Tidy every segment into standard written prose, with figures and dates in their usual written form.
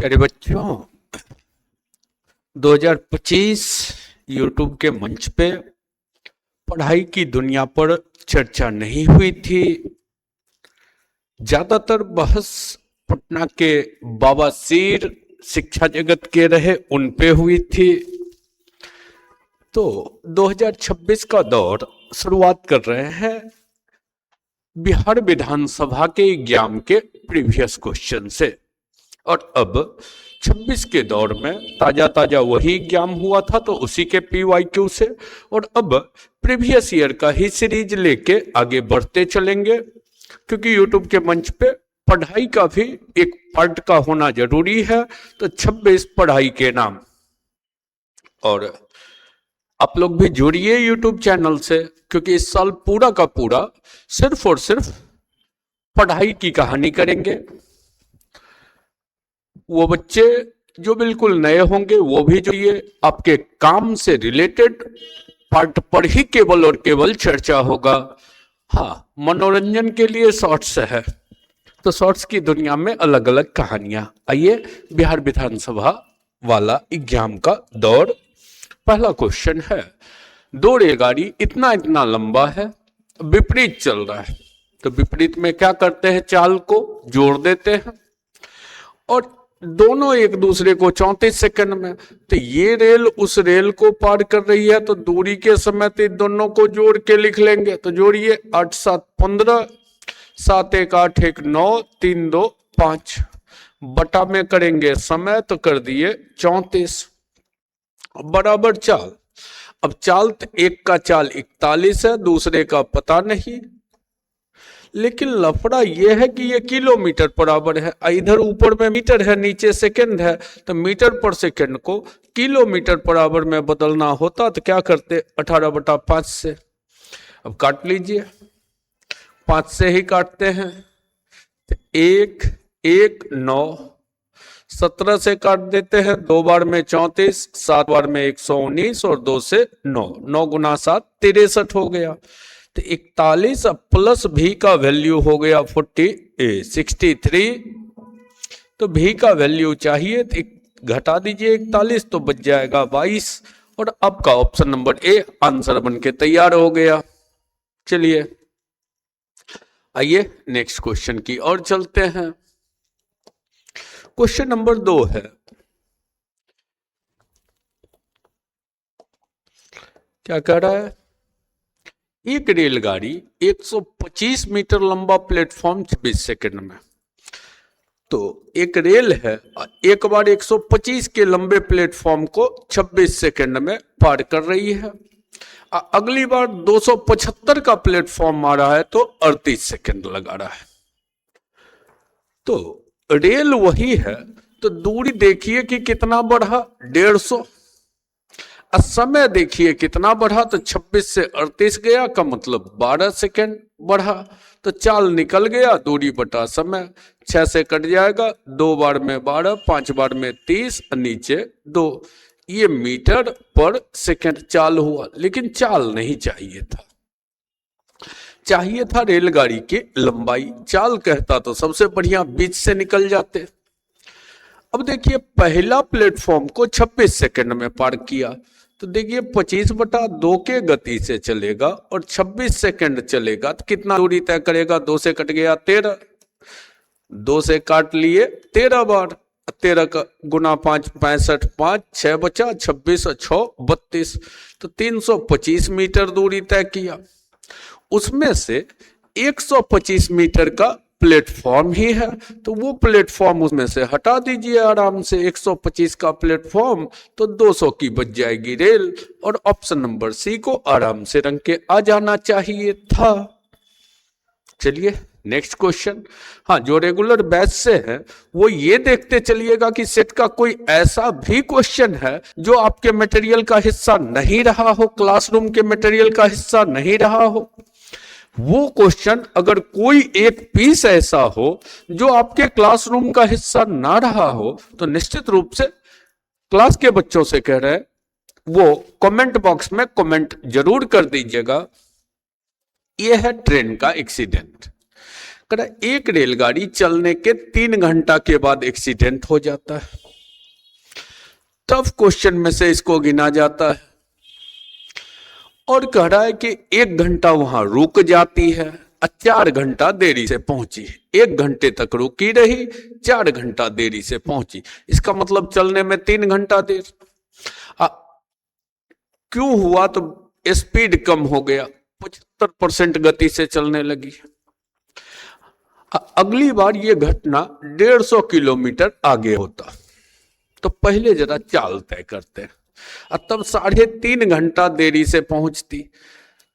प्यारे बच्चों, 2025 यूट्यूब के मंच पे पढ़ाई की दुनिया पर चर्चा नहीं हुई थी। ज्यादातर बहस पटना के बवासीर शिक्षा जगत के रहे उन पे हुई थी। तो 2026 का दौर शुरुआत कर रहे हैं बिहार विधानसभा के एग्जाम के प्रीवियस क्वेश्चन से, और अब 26 के दौर में ताजा ताजा वही एग्जाम हुआ था तो उसी के PYQ से, और अब प्रीवियस ईयर का ही सीरीज लेके आगे बढ़ते चलेंगे, क्योंकि यूट्यूब के मंच पे पढ़ाई का भी एक पार्ट का होना जरूरी है। तो 26 पढ़ाई के नाम, और आप लोग भी जुड़िए यूट्यूब चैनल से, क्योंकि इस साल पूरा का पूरा सिर्फ और सिर्फ पढ़ाई की कहानी करेंगे। वो बच्चे जो बिल्कुल नए होंगे वो भी जुड़िए, आपके काम से रिलेटेड पार्ट पर ही केवल और केवल चर्चा होगा। हाँ, मनोरंजन के लिए शॉर्ट्स है, तो शॉर्ट्स की दुनिया में अलग अलग कहानियां। आइए, बिहार विधानसभा वाला एग्जाम का दौर। पहला क्वेश्चन है, दो रेलगाड़ी इतना इतना लंबा है, विपरीत चल रहा है, तो विपरीत में क्या करते हैं, चाल को जोड़ देते हैं, और दोनों एक दूसरे को 34 सेकंड में। तो ये रेल उस रेल को पार कर रही है, तो दूरी के समय तो दोनों को जोड़ के लिख लेंगे। तो जोड़िए, 8 7 15, 7 1 8 1 9, 3 2 5, बटा में करेंगे समय, तो कर दिए 34 बराबर चाल। अब चाल एक का चाल 41 है, दूसरे का पता नहीं, लेकिन लफड़ा यह है कि ये किलोमीटर बराबर है। इधर ऊपर में मीटर है, नीचे सेकंड है, तो मीटर पर सेकंड को किलोमीटर बराबर में बदलना होता तो क्या करते, 18/5 से। अब काट लीजिए, 5 से ही काटते हैं, तो 1 1 9, 17 से काट देते हैं, 2 बार में 34, 7 बार में 119, और 2 से 9, 9 गुना 7 63 हो गया। तो 41 प्लस भी का वैल्यू हो गया 63। तो भी का वैल्यू चाहिए, तो घटा दीजिए 41, तो बच जाएगा 22, और आपका ऑप्शन नंबर ए आंसर बन के तैयार हो गया। चलिए आइए नेक्स्ट क्वेश्चन की ओर चलते हैं। क्वेश्चन नंबर 2 है, क्या कह रहा है, एक रेलगाड़ी 125 मीटर लंबा प्लेटफॉर्म 26 सेकंड में। तो एक रेल है, एक बार 125 के लंबे प्लेटफॉर्म को 26 सेकंड में पार कर रही है। अगली बार 275 का प्लेटफॉर्म आ रहा है तो 38 सेकंड लगा रहा है। तो रेल वही है, तो दूरी देखिए कि कितना बढ़ा, 150। समय देखिए कितना बढ़ा, तो 26 से 38 गया, का मतलब 12 सेकंड बढ़ा। तो चाल निकल गया, दूरी बटा समय, 6 से कट जाएगा, 2 बार में 12, 5 बार में 30, नीचे 2। ये मीटर पर सेकंड चाल हुआ, लेकिन चाल नहीं चाहिए था, चाहिए था रेलगाड़ी की लंबाई। चाल कहता तो सबसे बढ़िया बीच से निकल जाते। अब देखिए, पहला प्लेटफॉर्म को 26 सेकंड में पार किया, तो देखिए 25/2 के गति से चलेगा और 26 सेकंड चलेगा, तो कितना दूरी तय करेगा, 2 से कट गया 13, 2 से काट लिए 13 बार, 13 का गुना 5 65, 5 6 बचा, 26 और 6 32, तो 325 मीटर दूरी तय किया। उसमें से 125 मीटर का प्लेटफॉर्म ही है, तो वो प्लेटफॉर्म उसमें से हटा दीजिए आराम से, 125 का प्लेटफॉर्म, तो 200 की बच जाएगी रेल, और ऑप्शन नंबर सी को आराम से रंग के आ जाना चाहिए था। चलिए नेक्स्ट क्वेश्चन। हाँ, जो रेगुलर बैच से है वो ये देखते चलिएगा कि सेट का कोई ऐसा भी क्वेश्चन है जो आपके मटेरियल का हिस्सा नहीं रहा हो, क्लासरूम के मटेरियल का हिस्सा नहीं रहा हो। वो क्वेश्चन अगर कोई एक पीस ऐसा हो जो आपके क्लासरूम का हिस्सा ना रहा हो, तो निश्चित रूप से क्लास के बच्चों से कह रहे हैं वो कमेंट बॉक्स में कमेंट जरूर कर दीजिएगा। यह है ट्रेन का एक्सीडेंट। कह रहा है एक रेलगाड़ी चलने के 3 घंटा के बाद एक्सीडेंट हो जाता है। टफ क्वेश्चन में से इसको गिना जाता है। और कह रहा है कि 1 घंटा वहां रुक जाती है और 4 घंटा देरी से पहुंची। 1 घंटे तक रुकी रही, 4 घंटा देरी से पहुंची। इसका मतलब चलने में 3 घंटा देर। क्यों हुआ? तो स्पीड कम हो गया, 75% गति से चलने लगी। अगली बार ये घटना 150 किलोमीटर आगे होता तो पहले जरा चाल तय करते हैं। तब 3.5 घंटा देरी से पहुंचती,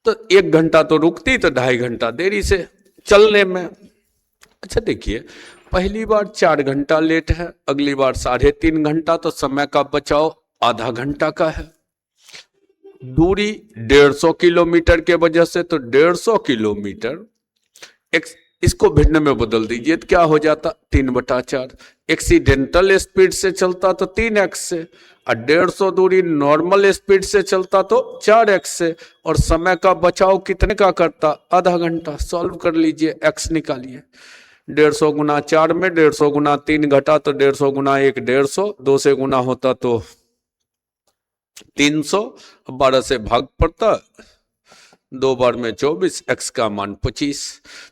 तो 1 घंटा तो रुकती, तो 2.5 घंटा देरी से चलने में। अच्छा देखिए, पहली बार 4 घंटा लेट है, अगली बार 3.5 घंटा, तो समय का बचाव आधा घंटा का है। दूरी 150 किलोमीटर के वजह से, तो 150 किलोमीटर इसको भिन्न में बदल दीजिए तो क्या हो जाता? 3/4। एक्सीडेंटल स्पीड से चलता तो 3x से, और 150 दूरी नॉर्मल स्पीड से चलता तो 4x से, और समय का बचाव कितने का करता? आधा घंटा। सॉल्व कर लीजिए, x निकालिए। 150 गुना 4 में 150 गुना 3 घटा तो 150 गुना 1 150, 2 से गुना होता तो 300, 12 से भाग पड़ता, 2 बार में 24, x का मान 25।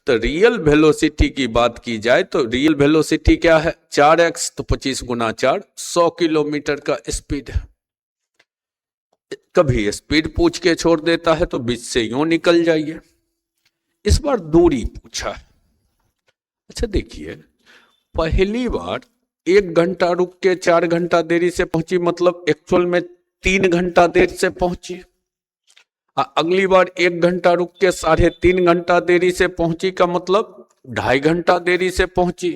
तो रियल वेलोसिटी की बात की जाए तो रियल वेलोसिटी क्या है? 4x, तो 25 गुना 4 100 किलोमीटर का स्पीड है। कभी स्पीड पूछ के छोड़ देता है तो बीच से यूं निकल जाइए। इस बार दूरी पूछा है। अच्छा देखिए, पहली बार 1 घंटा रुक के 4 घंटा देरी से पहुंची, मतलब एक्चुअल में 3 घंटा देर से पहुंची। अगली बार 1 घंटा रुक के 3.5 घंटा देरी से पहुंची, का मतलब 2.5 घंटा देरी से पहुंची।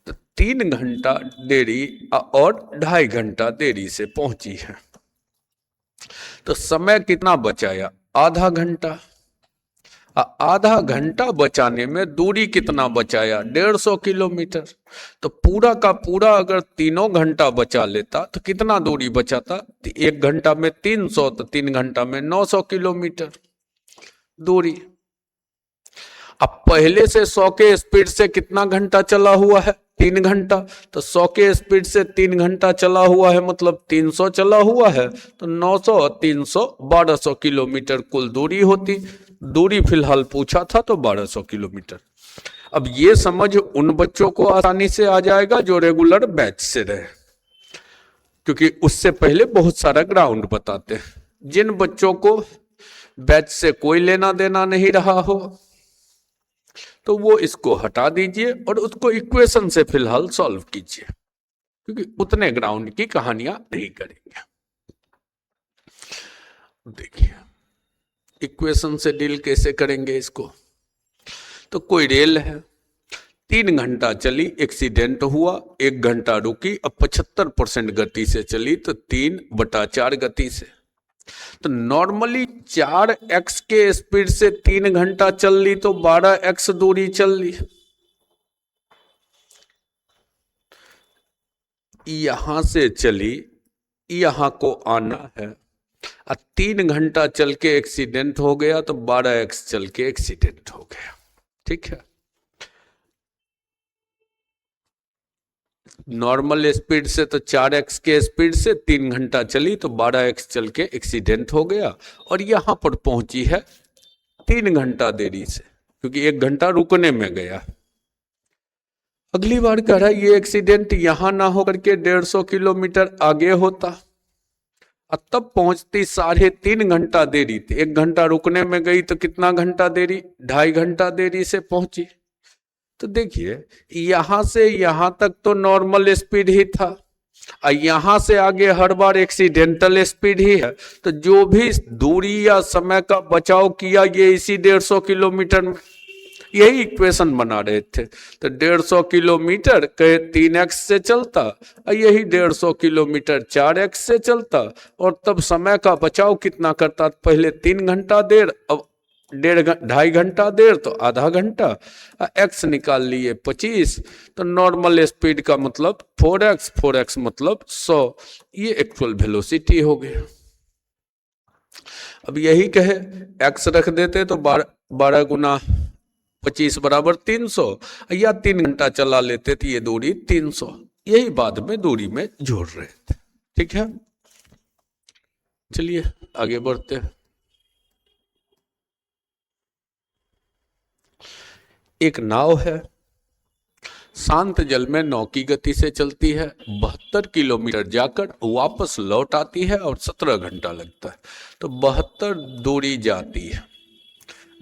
तो 3 घंटा देरी और 2.5 घंटा देरी से पहुंची है। तो समय कितना बचाया? आधा घंटा। आधा घंटा बचाने में दूरी कितना बचाया? 150 किलोमीटर। तो पूरा का पूरा अगर 3 घंटा बचा लेता तो कितना दूरी बचाता? 1 घंटा में 300, तो 3 घंटा में 900 किलोमीटर दूरी। अब पहले से 100 के स्पीड से कितना घंटा चला हुआ है? 3 घंटा। तो 100 के स्पीड से 3 घंटा चला हुआ है, मतलब 300 चला हुआ है, तो 900 और 300 1200 किलोमीटर कुल दूरी होती। दूरी फिलहाल पूछा था तो 1200 किलोमीटर। अब ये समझ उन बच्चों को आसानी से आ जाएगा जो रेगुलर बैच से रहे, क्योंकि उससे पहले बहुत सारा ग्राउंड बताते हैं। जिन बच्चों को बैच से कोई लेना देना नहीं रहा हो तो वो इसको हटा दीजिए और उसको इक्वेशन से फिलहाल सॉल्व कीजिए, क्योंकि उतने ग्राउंड की कहानियां नहीं करेंगे। देखिए इक्वेशन से डील कैसे करेंगे इसको। तो कोई रेल है, 3 घंटा चली, एक्सीडेंट हुआ, 1 घंटा रुकी, अब 75% गति से चली, तो 3/4 गति से। तो नॉर्मली 4x के स्पीड से 3 घंटा चल ली तो 12x दूरी चल ली। यहां से चली, यहां को आना है, 3 घंटा चल के एक्सीडेंट हो गया तो 12x चल के एक्सीडेंट हो गया। ठीक है, नॉर्मल स्पीड से तो 4x के स्पीड से 3 घंटा चली तो 12x चल के एक्सीडेंट हो गया, और यहां पर पहुंची है 3 घंटा देरी से, क्योंकि 1 घंटा रुकने में गया। अगली बार कह रहा है ये एक्सीडेंट यहां ना होकर के 150 किलोमीटर आगे होता, और तब पहुंचती 3.5 घंटा देरी थी। 1 घंटा रुकने में गई तो कितना घंटा देरी? 2.5 घंटा देरी से पहुंची। तो देखिए यहां से यहां तक तो नॉर्मल स्पीड ही था, और यहां से आगे हर बार एक्सीडेंटल स्पीड ही है। तो जो भी दूरी या समय का बचाव किया ये इसी 150 किलोमीटर में, यही इक्वेशन बना रहे थे। तो 150 किलोमीटर कहे 3x से चलता, और यही 150 किलोमीटर 4x से चलता, और तब समय का बचाव कितना करता? पहले 3 घंटा देर, अब 2.5 घंटा देर, तो आधा घंटा। x निकाल लिए 25, तो नॉर्मल स्पीड का मतलब 4x, 4x मतलब 100। ये एक्चुअल वेलोसिटी हो गया। अब यही कहे x रख देते तो 12 गुना 25 बराबर 300, या 3 घंटा चला लेते तो ये दूरी 300, यही बाद में दूरी में जोड़ रहे थे। ठीक है, चलिए आगे बढ़ते हैं। एक नाव है, शांत जल में नाव की गति से चलती है, 72 किलोमीटर जाकर वापस लौट आती है और 17 घंटा लगता है। तो 72 दूरी जाती है,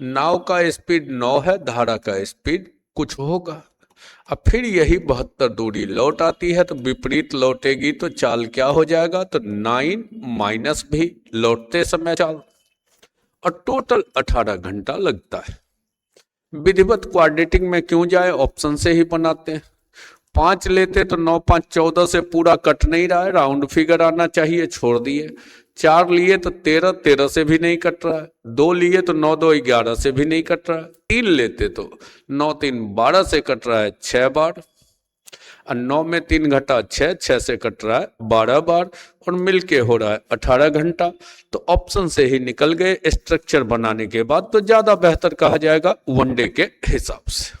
नाव का स्पीड 9 है, धारा का स्पीड कुछ होगा। अब फिर यही 72 दूरी लौट आती है, तो विपरीत लौटेगी तो चाल क्या हो जाएगा, तो 9 माइनस भी लौटते समय चाल, और टोटल 18 घंटा लगता है। विधिवत क्वाड्रेटिक में क्यों जाए, ऑप्शन से ही बनाते हैं। 5 लेते तो 9 5 14 से पूरा कट नहीं रहा है, राउंड फिगर आना चाहिए, छोड़ दिए। 4 लिए तो 13 13 से भी नहीं कट रहा है। 2 लिए तो 9 2 11 से भी नहीं कट रहा है। 3 लेते तो 9 3 12 से कट रहा है 6 बार, और 9 में 3 घटा 6, 6 से कट रहा है 12 बार, और मिलके हो रहा है 18 घंटा। तो ऑप्शन से ही निकल गए। स्ट्रक्चर बनाने के बाद तो ज्यादा बेहतर कहा जाएगा वनडे के हिसाब से।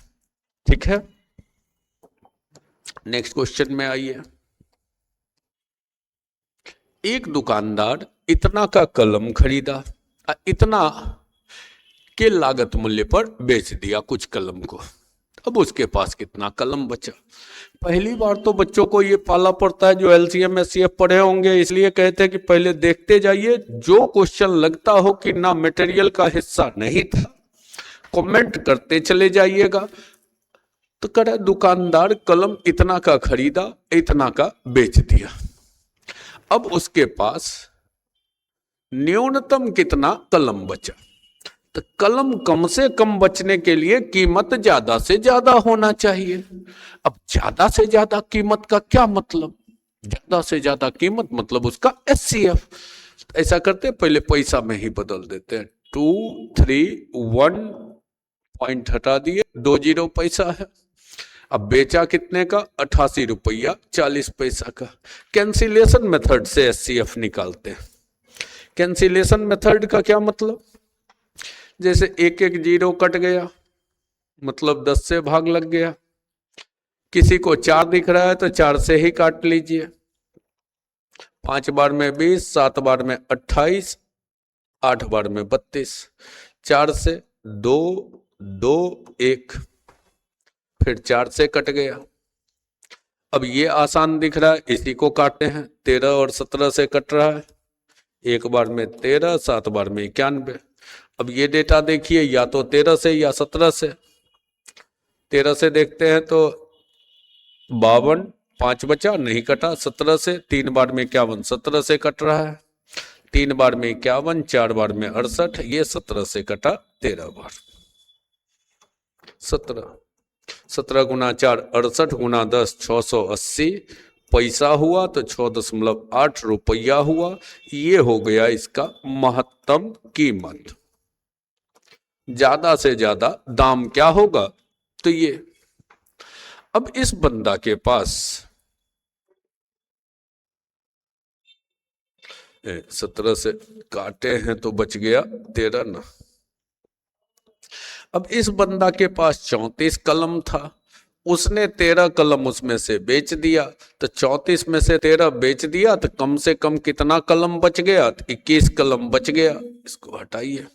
ठीक है, नेक्स्ट क्वेश्चन में आइए। एक दुकानदार इतना का कलम खरीदा, इतना के लागत मूल्य पर बेच दिया कुछ कलम को। अब उसके पास कितना कलम बचा। पहली बार तो बच्चों को ये पाला पड़ता है जो एलसीएम एचसीएफ पढ़े होंगे, इसलिए कहते हैं कि पहले देखते जाइए, जो क्वेश्चन लगता हो कि ना मटेरियल का हिस्सा नहीं था कमेंट करते चले जाइएगा। तो कह दुकानदार कलम इतना का खरीदा, इतना का बेच दिया। अब उसके पास न्यूनतम कितना कलम बचा। तो कलम कम से कम बचने के लिए कीमत ज्यादा से ज्यादा होना चाहिए। अब ज्यादा से ज्यादा कीमत का क्या मतलब, ज्यादा से ज्यादा कीमत मतलब उसका एचसीएफ। ऐसा करते पहले पैसा में ही बदल देते हैं। 2 3 1 पॉइंट हटा दिए, 2 जीरो पैसा है। अब बेचा कितने का, 88 रुपया 40 पैसा का। कैंसिलेशन मेथड से एचसीएफ निकालते हैं। कैंसिलेशन मेथड का क्या मतलब, जैसे एक एक जीरो कट गया मतलब 10 से भाग लग गया। किसी को 4 दिख रहा है तो 4 से ही काट लीजिए। 5 बार में 20, 7 बार में 28, 8 बार में 32, 4 से 2 2 1, फिर 4 से कट गया। अब ये आसान दिख रहा है, इसी को काटते हैं। 13 और 17 से कट रहा है, 1 बार में 13, 7 बार में 91। अब ये डेटा देखिए, या तो 13 से या 17 से। 13 से देखते हैं तो 52, 5 बचा नहीं कटा। 17 से 3 बार में 51, 17 से कट रहा है। 3 बार में 51, 4 बार में 68, ये 17 से कटा 13 बार। 17 गुना 4 68 गुना 10 680 पैसा हुआ, तो 6.8 रुपया हुआ। ये हो गया इसका महत्तम कीमत। ज्यादा से ज्यादा दाम क्या होगा, तो ये। अब इस बंदा के पास 17 से काटे हैं तो बच गया 13 ना। अब इस बंदा के पास 34 कलम था, उसने 13 कलम उसमें से बेच दिया। तो 34 में से 13 बेच दिया तो कम से कम कितना कलम बच गया, तो 21 कलम बच गया। इसको हटाइए,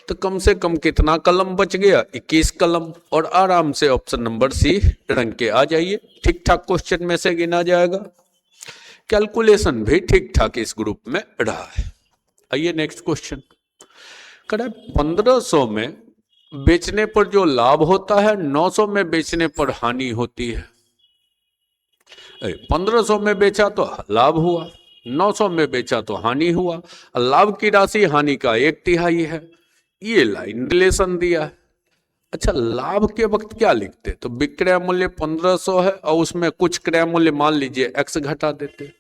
तो कम से कम कितना कलम बच गया, 21 कलम। और आराम से ऑप्शन नंबर सी रंग के आ जाइए। ठीक ठाक क्वेश्चन में से गिना जाएगा। कैलकुलेशन भी ठीक ठाक इस ग्रुप में रहा है। आइए नेक्स्ट क्वेश्चन। करें 1500 में बेचने पर जो लाभ होता है 900 में बेचने पर हानि होती है। 1500 में बेचा तो लाभ हुआ, 900 में बेचा तो हानि हुआ। लाभ की राशि हानि का 1/3 है। ये लाइन रिलेशन दिया है। अच्छा, लाभ के वक्त क्या लिखते, तो विक्रय मूल्य 1500 है और उसमें कुछ क्रय मूल्य मान लीजिए x घटा देते।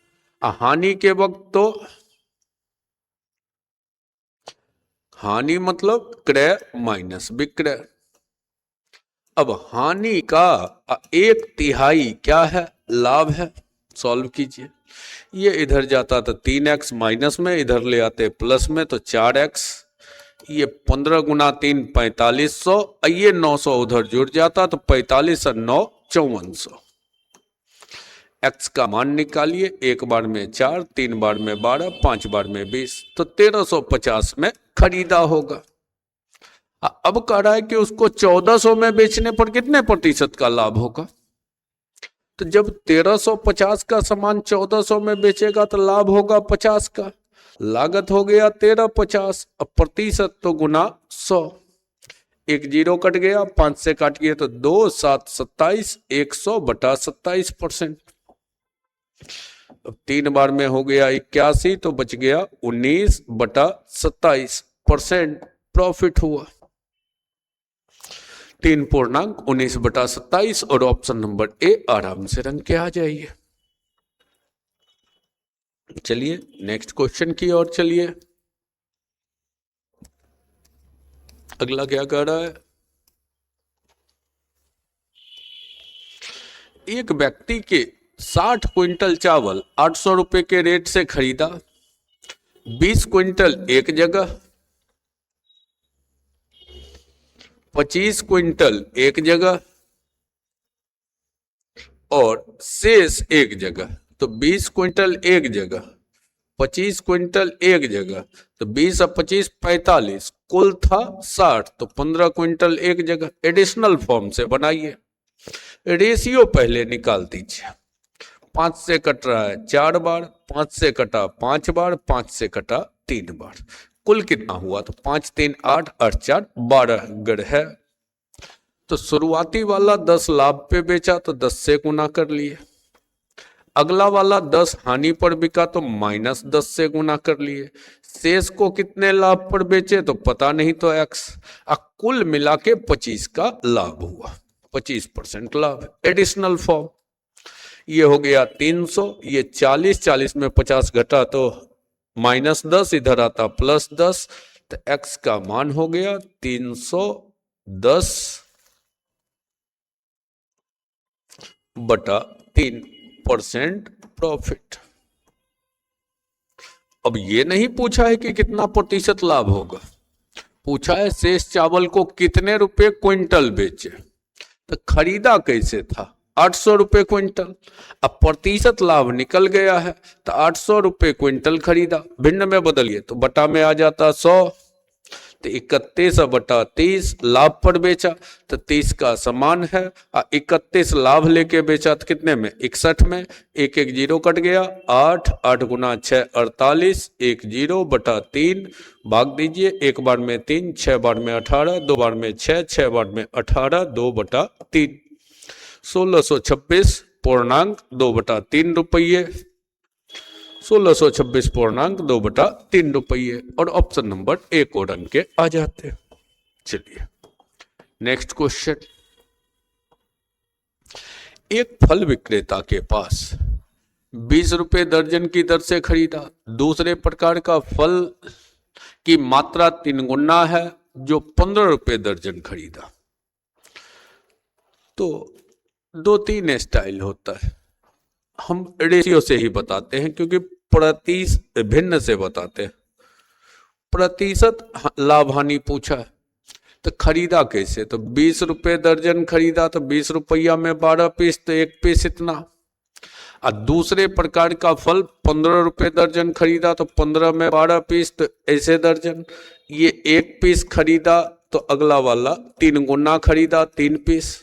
हानि के वक्त तो हानि मतलब क्रय माइनस विक्रय। अब हानि का 1/3 क्या है, लाभ है। सॉल्व कीजिए। ये इधर जाता तो 3x माइनस में, इधर ले आते प्लस में तो 4x, ये 15 गुना 3 4500, ये 900 उधर जुड़ जाता तो 45 और 9 5400। एक्स का मान निकालिए, एक बार में 4, 3 बार में 12, 5 बार में 20, तो 1350 में खरीदा होगा। अब कह रहा है कि उसको 1400 में बेचने पर कितने प्रतिशत का लाभ होगा। तो जब 1350 का सामान 1400 में बेचेगा तो लाभ होगा 50 का। लागत हो गया 1350, अब प्रतिशत तो गुना 100, एक जीरो कट गया, 5 से काटिए तो 2, 7, 27, 100 बटा 27%। अब 3 बार में हो गया 81, तो बच गया 19 बटा 27% प्रॉफिट हुआ। 3.19 बटा 27 और ऑप्शन नंबर ए आराम से रंग के आ जाइए। चलिए नेक्स्ट क्वेश्चन की ओर चलिए। अगला क्या कह रहा है, एक व्यक्ति के 60 क्विंटल चावल 800 रुपए के रेट से खरीदा, 20 क्विंटल एक जगह, 25 क्विंटल एक जगह और शेष एक जगह। तो 20 क्विंटल एक जगह, 25 क्विंटल एक जगह, तो 20 और 25 45, कुल था 60, तो 15 क्विंटल एक जगह। एडिशनल फॉर्म से बनाइए, रेशियो पहले निकाल दीजिए। 5 से कट रहा है 4 बार, 5 से कटा 5 बार, 5 से कटा 3 बार, कुल कितना हुआ, तो 5 3 8 8 4 12 गढ़ है। तो शुरुआती वाला 10 लाभ पे बेचा तो 10 से गुना कर लिए, अगला वाला 10 हानि पर बिका तो -10 से गुना कर लिए, शेष को कितने लाभ पर बेचे तो पता नहीं तो x, कुल मिला के 25 का लाभ हुआ, 25% लाभ। एडिशनल फॉर्म, ये हो गया 300, ये 40, 40 में 50 घटा तो -10, इधर आता +10, तो x का मान हो गया 310 बटा 3% प्रॉफिट। अब ये नहीं पूछा है कि कितना प्रतिशत लाभ होगा, पूछा है शेष चावल को कितने रुपए क्विंटल बेचे, तो खरीदा कैसे था 800 रुपए क्विंटल। अब प्रतिशत लाभ निकल गया है तो 800 रुपए क्विंटल खरीदा, भिन्न में बदलिए तो बटा में आ जाता 100, तो 31 बटा 30 लाभ पर बेचा तो 30 का समान है, 31 लाभ लेके बेचा तो कितने में 61 में, एक एक जीरो कट गया, 8 8 गुना 6 48, 1 जीरो बटा 3 भाग दीजिए, एक बार में 3, 6 बार में 18, 2 बार में 6, 6 बार में 18, 2 बटा 3, 1626.2 बटा 3 रुपये, 1626.2 बटा 3 रुपये और ऑप्शन नंबर ए को रंग के आ जाते। चलिए नेक्स्ट क्वेश्चन, एक फल विक्रेता के पास 20 रुपए दर्जन की दर से खरीदा, दूसरे प्रकार का फल की मात्रा 3 गुना है जो 15 रुपए दर्जन खरीदा। तो 2-3 स्टाइल होता है, हम रेशियो से ही बताते हैं क्योंकि भिन्न से बताते हैं। प्रतिशत लाभ हानि पूछा है तो खरीदा कैसे, तो 20 रुपए दर्जन खरीदा तो 20 रुपया में 12 पीस, तो 1 पीस इतना। और दूसरे प्रकार का फल 15 रुपए दर्जन खरीदा तो 15 में 12 पीस, तो ऐसे दर्जन। ये 1 पीस खरीदा तो अगला वाला 3 गुना खरीदा 3 पीस।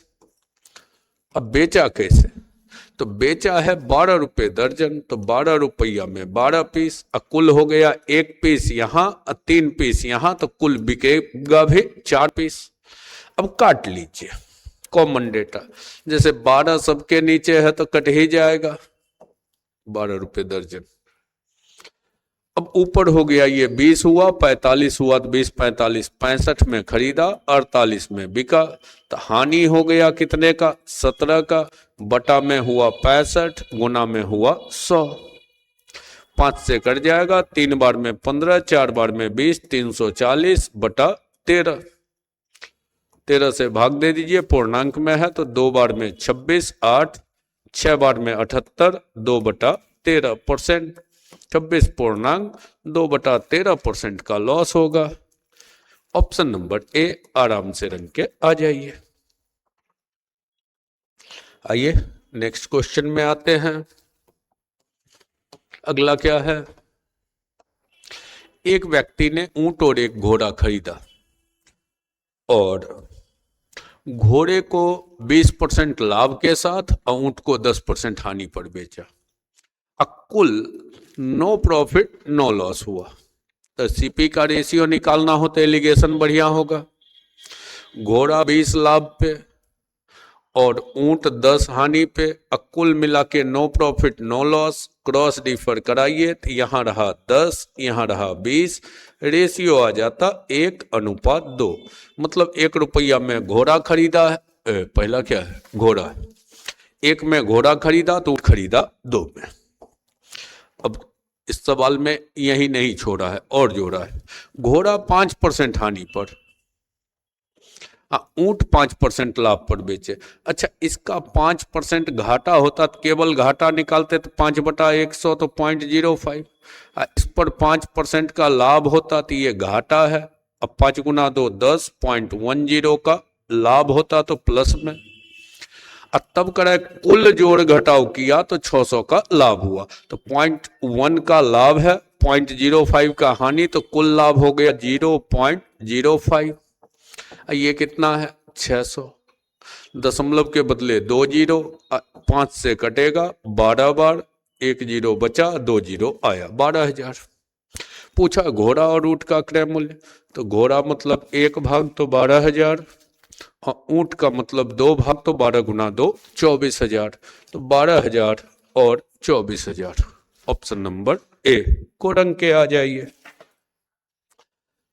अब बेचा कैसे, तो बेचा है 12 रुपए दर्जन, तो 12 रुपया में 12 पीस, कुल हो गया 1 पीस यहाँ 3 पीस यहाँ, तो कुल बिकेगा भी 4 पीस। अब काट लीजिए कॉमन डेटा, जैसे 12 सबके नीचे है तो कट ही जाएगा 12 रुपए दर्जन। अब ऊपर हो गया ये 20 हुआ, 45 हुआ, तो 20 45 65 में खरीदा, 48 में बिका, तो हानि हो गया कितने का 17 का, बटा में हुआ 65, गुना में हुआ 100, 5 से कट जाएगा, 3 बार में 15, 4 बार में 20, 340 बटा 13, 13 से भाग दे दीजिए, पूर्णांक में है तो 2 बार में 26, 8, 6 बार में 78, 2 बटा 13%, 26.2 बटा 13% का लॉस होगा। ऑप्शन नंबर ए आराम से रंग के आ जाइए। आइए नेक्स्ट क्वेश्चन में आते हैं। अगला क्या है, एक व्यक्ति ने ऊंट और एक घोड़ा खरीदा और घोड़े को 20% लाभ के साथ और ऊंट को 10% हानि पर बेचा। कुल नो प्रॉफिट नो लॉस हुआ। तो सीपी का रेशियो निकालना हो तो एलिगेशन बढ़िया होगा। घोड़ा 20 लाभ पे और ऊंट 10 हानि पे, कुल मिला के no profit no loss. Cross डिफर कराइए तो यहाँ रहा 10, यहाँ रहा 20, रेशियो आ जाता 1:2। मतलब 1 रुपया में घोड़ा खरीदा है, पहला क्या है घोड़ा, 1 में घोड़ा खरीदा तो ऊंट खरीदा 2 में। अब इस सवाल में यही नहीं छोड़ा है और जोड़ा है। घोड़ा 5% हानि पर, ऊंट 5% लाभ पर बेचे। अच्छा, इसका 5% घाटा होता तो केवल घाटा निकालते तो 5/100 तो 0.05। इस पर 5% का लाभ होता तो ये घाटा है। अब 5 गुना 2 10, 0.10 का लाभ होता तो प्लस में। तब करे कुल जोड़ घटाव किया तो 600 का लाभ हुआ। तो 0.1 का लाभ है, 0.05 का हानि, तो कुल लाभ हो गया 0.05। ये कितना है 600। दशमलव के बदले 2 जीरो, 5 से कटेगा 12 बार, 1 जीरो बचा, 2 जीरो आया, 12,000। पूछा घोड़ा और ऊंट का क्रय मूल्य, तो घोड़ा मतलब 1 भाग तो 12,000 और ऊंट का मतलब 2 भाग तो 12 गुना 2 24,000। तो 12,000 और 24,000। ऑप्शन नंबर ए को रंग के आ जाइए।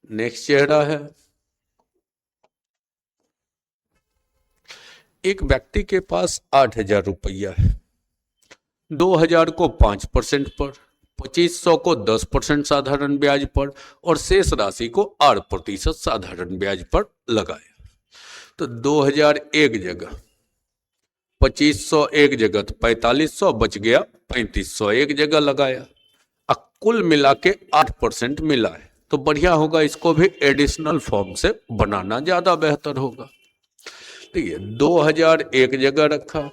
नेक्स्ट चेहरा है, एक व्यक्ति के पास 8,000 रुपया है। 2,000 को 5% पर, 2,500 को 10% साधारण ब्याज पर और शेष राशि को 8% साधारण ब्याज पर लगाया। तो 2,000 एक जगह, 2,500 एक जगह, तो 4,500 बच गया, 3,500 एक जगह लगाया। कुल मिला के 8% मिला है। तो बढ़िया होगा इसको भी एडिशनल फॉर्म से बनाना, ज्यादा बेहतर होगा। ठीक है, 2,000 एक जगह रखा,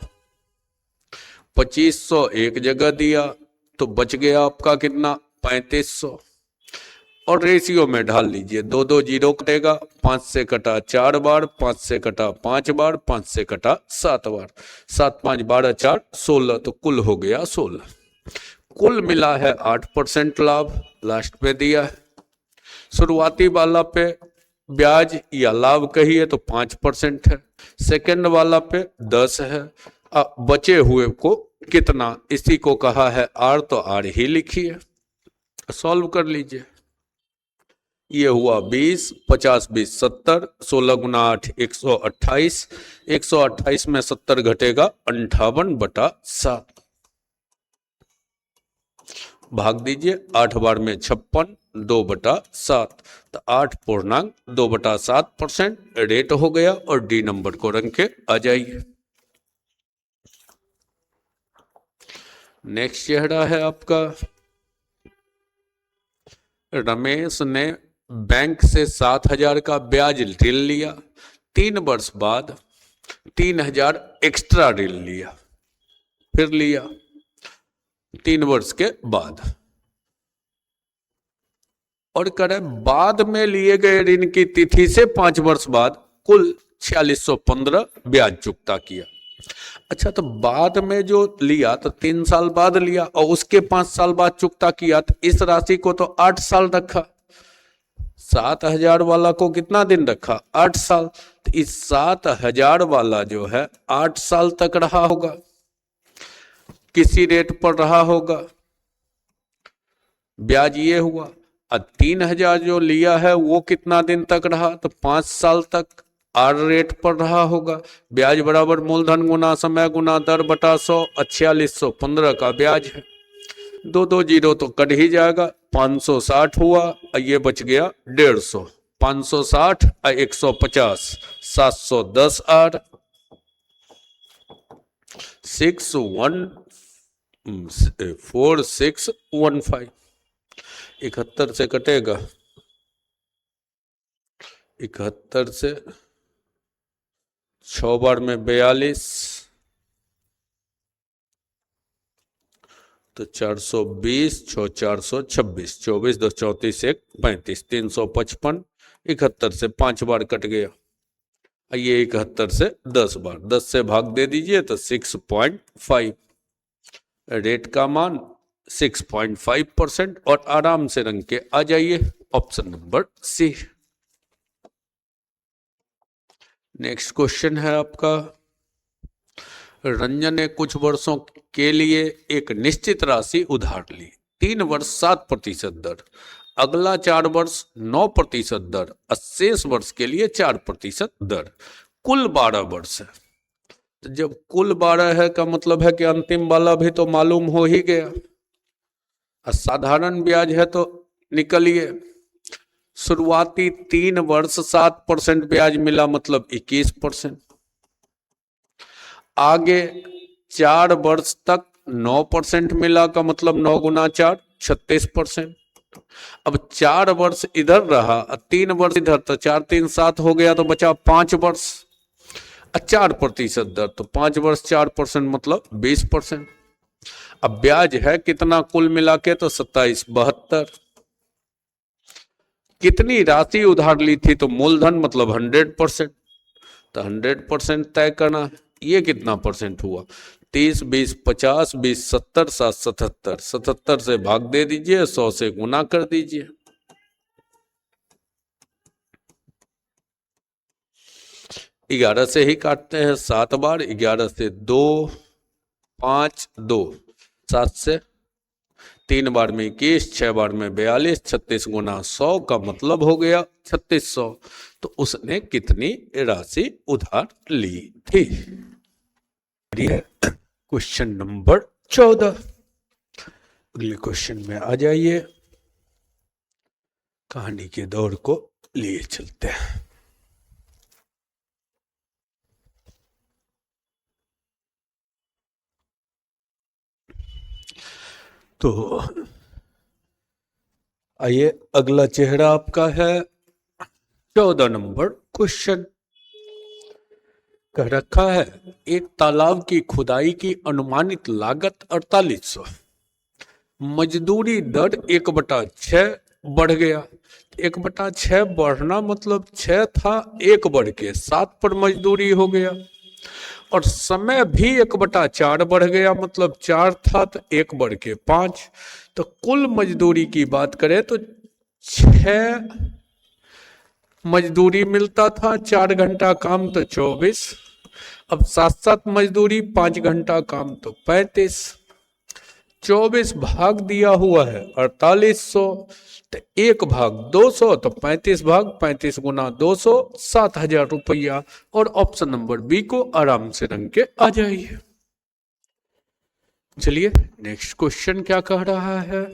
2,500 एक जगह दिया, तो बच गया आपका कितना 3,500। और रेशियो में ढाल लीजिए, 2 जीरो कटेगा, 5 से कटा 4 बार, 5 से कटा 5 बार, 5 से कटा 7 बार, 7 5 12 4 16, तो कुल हो गया 16। कुल मिला है 8% लाभ, लास्ट पे दिया है। शुरुआती वाला पे ब्याज या लाभ कहिए तो 5% है, सेकंड वाला पे 10 है। बचे हुए को कितना, इसी को कहा है आर, तो आर ही लिखिए, सॉल्व कर लीजिए। ये हुआ 20, 50 20 70, 16 गुना 8 128, 128 में 70 घटेगा 58/7। भाग दीजिए, 8 बार में 56, 2/7, तो 8.2/7% रेट हो गया। और डी नंबर को रंग के आ जाइए। नेक्स्ट चेहरा है आपका, रमेश ने बैंक से 7,000 का ब्याज ऋण लिया, 3 वर्ष बाद 3,000 एक्स्ट्रा ऋण लिया, फिर लिया 3 वर्ष के बाद, और करे बाद में लिए गए ऋण की तिथि से 5 वर्ष बाद कुल 4,615 ब्याज चुकता किया। अच्छा, तो बाद में जो लिया तो 3 साल बाद लिया और उसके 5 साल बाद चुकता किया, तो इस राशि को तो 8 साल रखा। 7,000 वाला को कितना दिन रखा 8 साल, तो इस 7,000 वाला जो है 8 साल तक रहा होगा, किसी रेट पर रहा होगा, ब्याज ये हुआ। और 3,000 जो लिया है वो कितना दिन तक रहा, तो 5 साल तक आर रेट पर रहा होगा। ब्याज बराबर मूलधन गुना समय गुना दर बटा 100, 4,615 का ब्याज है। 2 जीरो तो कट ही जाएगा, 560 हुआ और ये बच गया 150, 560 और 150, 710 आर 4615, 71 से कटेगा 71 से 6 बार में 42, तो 420, 6 426, 24 2 34 1 35, 355, 71 से 5 बार कट गया। ये 71 से 10 बार, 10 से भाग दे दीजिए तो 6.5, रेट का मान 6.5%, और आराम से रंग के आ जाइए option number C. Next question है आपका, रंजन ने कुछ वर्षों के लिए एक निश्चित राशि उधार ली, 3 वर्ष 7% दर, अगला 4 वर्ष 9% दर, शेष वर्ष के लिए 4% दर, कुल 12 वर्ष है। तो जब कुल 12 है का मतलब है कि अंतिम वाला भी तो मालूम हो ही गया, साधारण ब्याज है तो निकलिए। शुरुआती 3 वर्ष 7% ब्याज मिला, मतलब 21%। आगे 4 वर्ष तक 9% मिला का मतलब 9 गुना 4 36%। अब 4 वर्ष इधर रहा, 3 वर्ष इधर, तो 4 3 7 हो गया, तो बचा 5 वर्ष, 4% दर, तो 5 वर्ष 4% मतलब 20%। अब ब्याज है कितना कुल मिला के, तो 27 72। कितनी राशि उधार ली थी, तो मूलधन मतलब 100%, तो 100% तय करना है। ये कितना परसेंट हुआ, 30 20 50 20 70 7 77, 77 से भाग दे दीजिए, 100 से गुना कर दीजिए। ग्यारह से ही काटते हैं 7 बार, 11 से 2 5 2, 7 से 3 बार में 21, 6 बार में 42, 36 गुना 100 का मतलब हो गया 3600। तो उसने कितनी राशि उधार ली थी। Question number 14। अगले क्वेश्चन में आ जाइए, कहानी के दौर को लिए चलते हैं। तो आइए, अगला चेहरा आपका है 14 नंबर क्वेश्चन। कह रखा है, एक तालाब की खुदाई की अनुमानित लागत 4800, मजदूरी दर 1/6 बढ़ गया। 1/6 बढ़ना मतलब 6 था, 1 बढ़ के 7 पर मजदूरी हो गया, और समय भी 1/4 बढ़ गया, मतलब 4 था तो 1 बढ़ के 5। तो कुल मजदूरी की बात करें तो 6 मजदूरी मिलता था, 4 घंटा काम तो 24, अब 7 मजदूरी 5 घंटा काम तो 35, 24 भाग दिया हुआ है 4800, तो 1 भाग 200, तो 35 भाग 35 गुना 200, 7000 रुपया। और ऑप्शन नंबर बी को आराम से रंग के आ जाइए। चलिए नेक्स्ट क्वेश्चन क्या कह रहा है,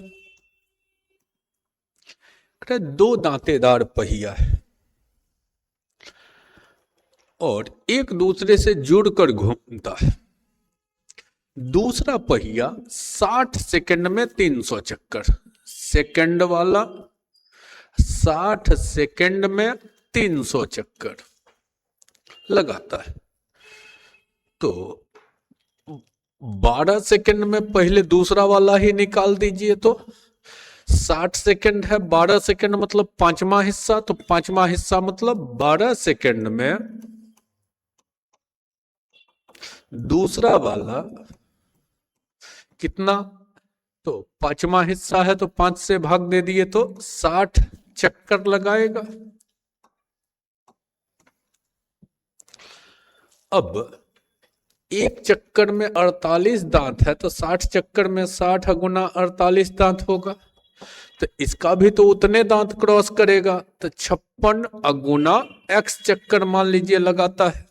2 दांतेदार पहिया है और एक दूसरे से जुड़कर घूमता है। दूसरा पहिया 60 सेकंड में 300 चक्कर, सेकंड वाला 60 सेकंड में 300 चक्कर लगाता है। तो 12 सेकंड में पहले दूसरा वाला ही निकाल दीजिए, तो 60 सेकंड है, 12 सेकंड मतलब 5वां हिस्सा, तो 5वां हिस्सा मतलब 12 सेकंड में दूसरा वाला कितना, तो 5वां हिस्सा है, तो 5 से भाग दे दिए तो 60 चक्कर लगाएगा। अब एक चक्कर में 48 दांत है, तो 60 चक्कर में 60 गुना 48 दांत होगा, तो इसका भी तो उतने दांत क्रॉस करेगा, तो 56 गुना x चक्कर मान लीजिए लगाता है।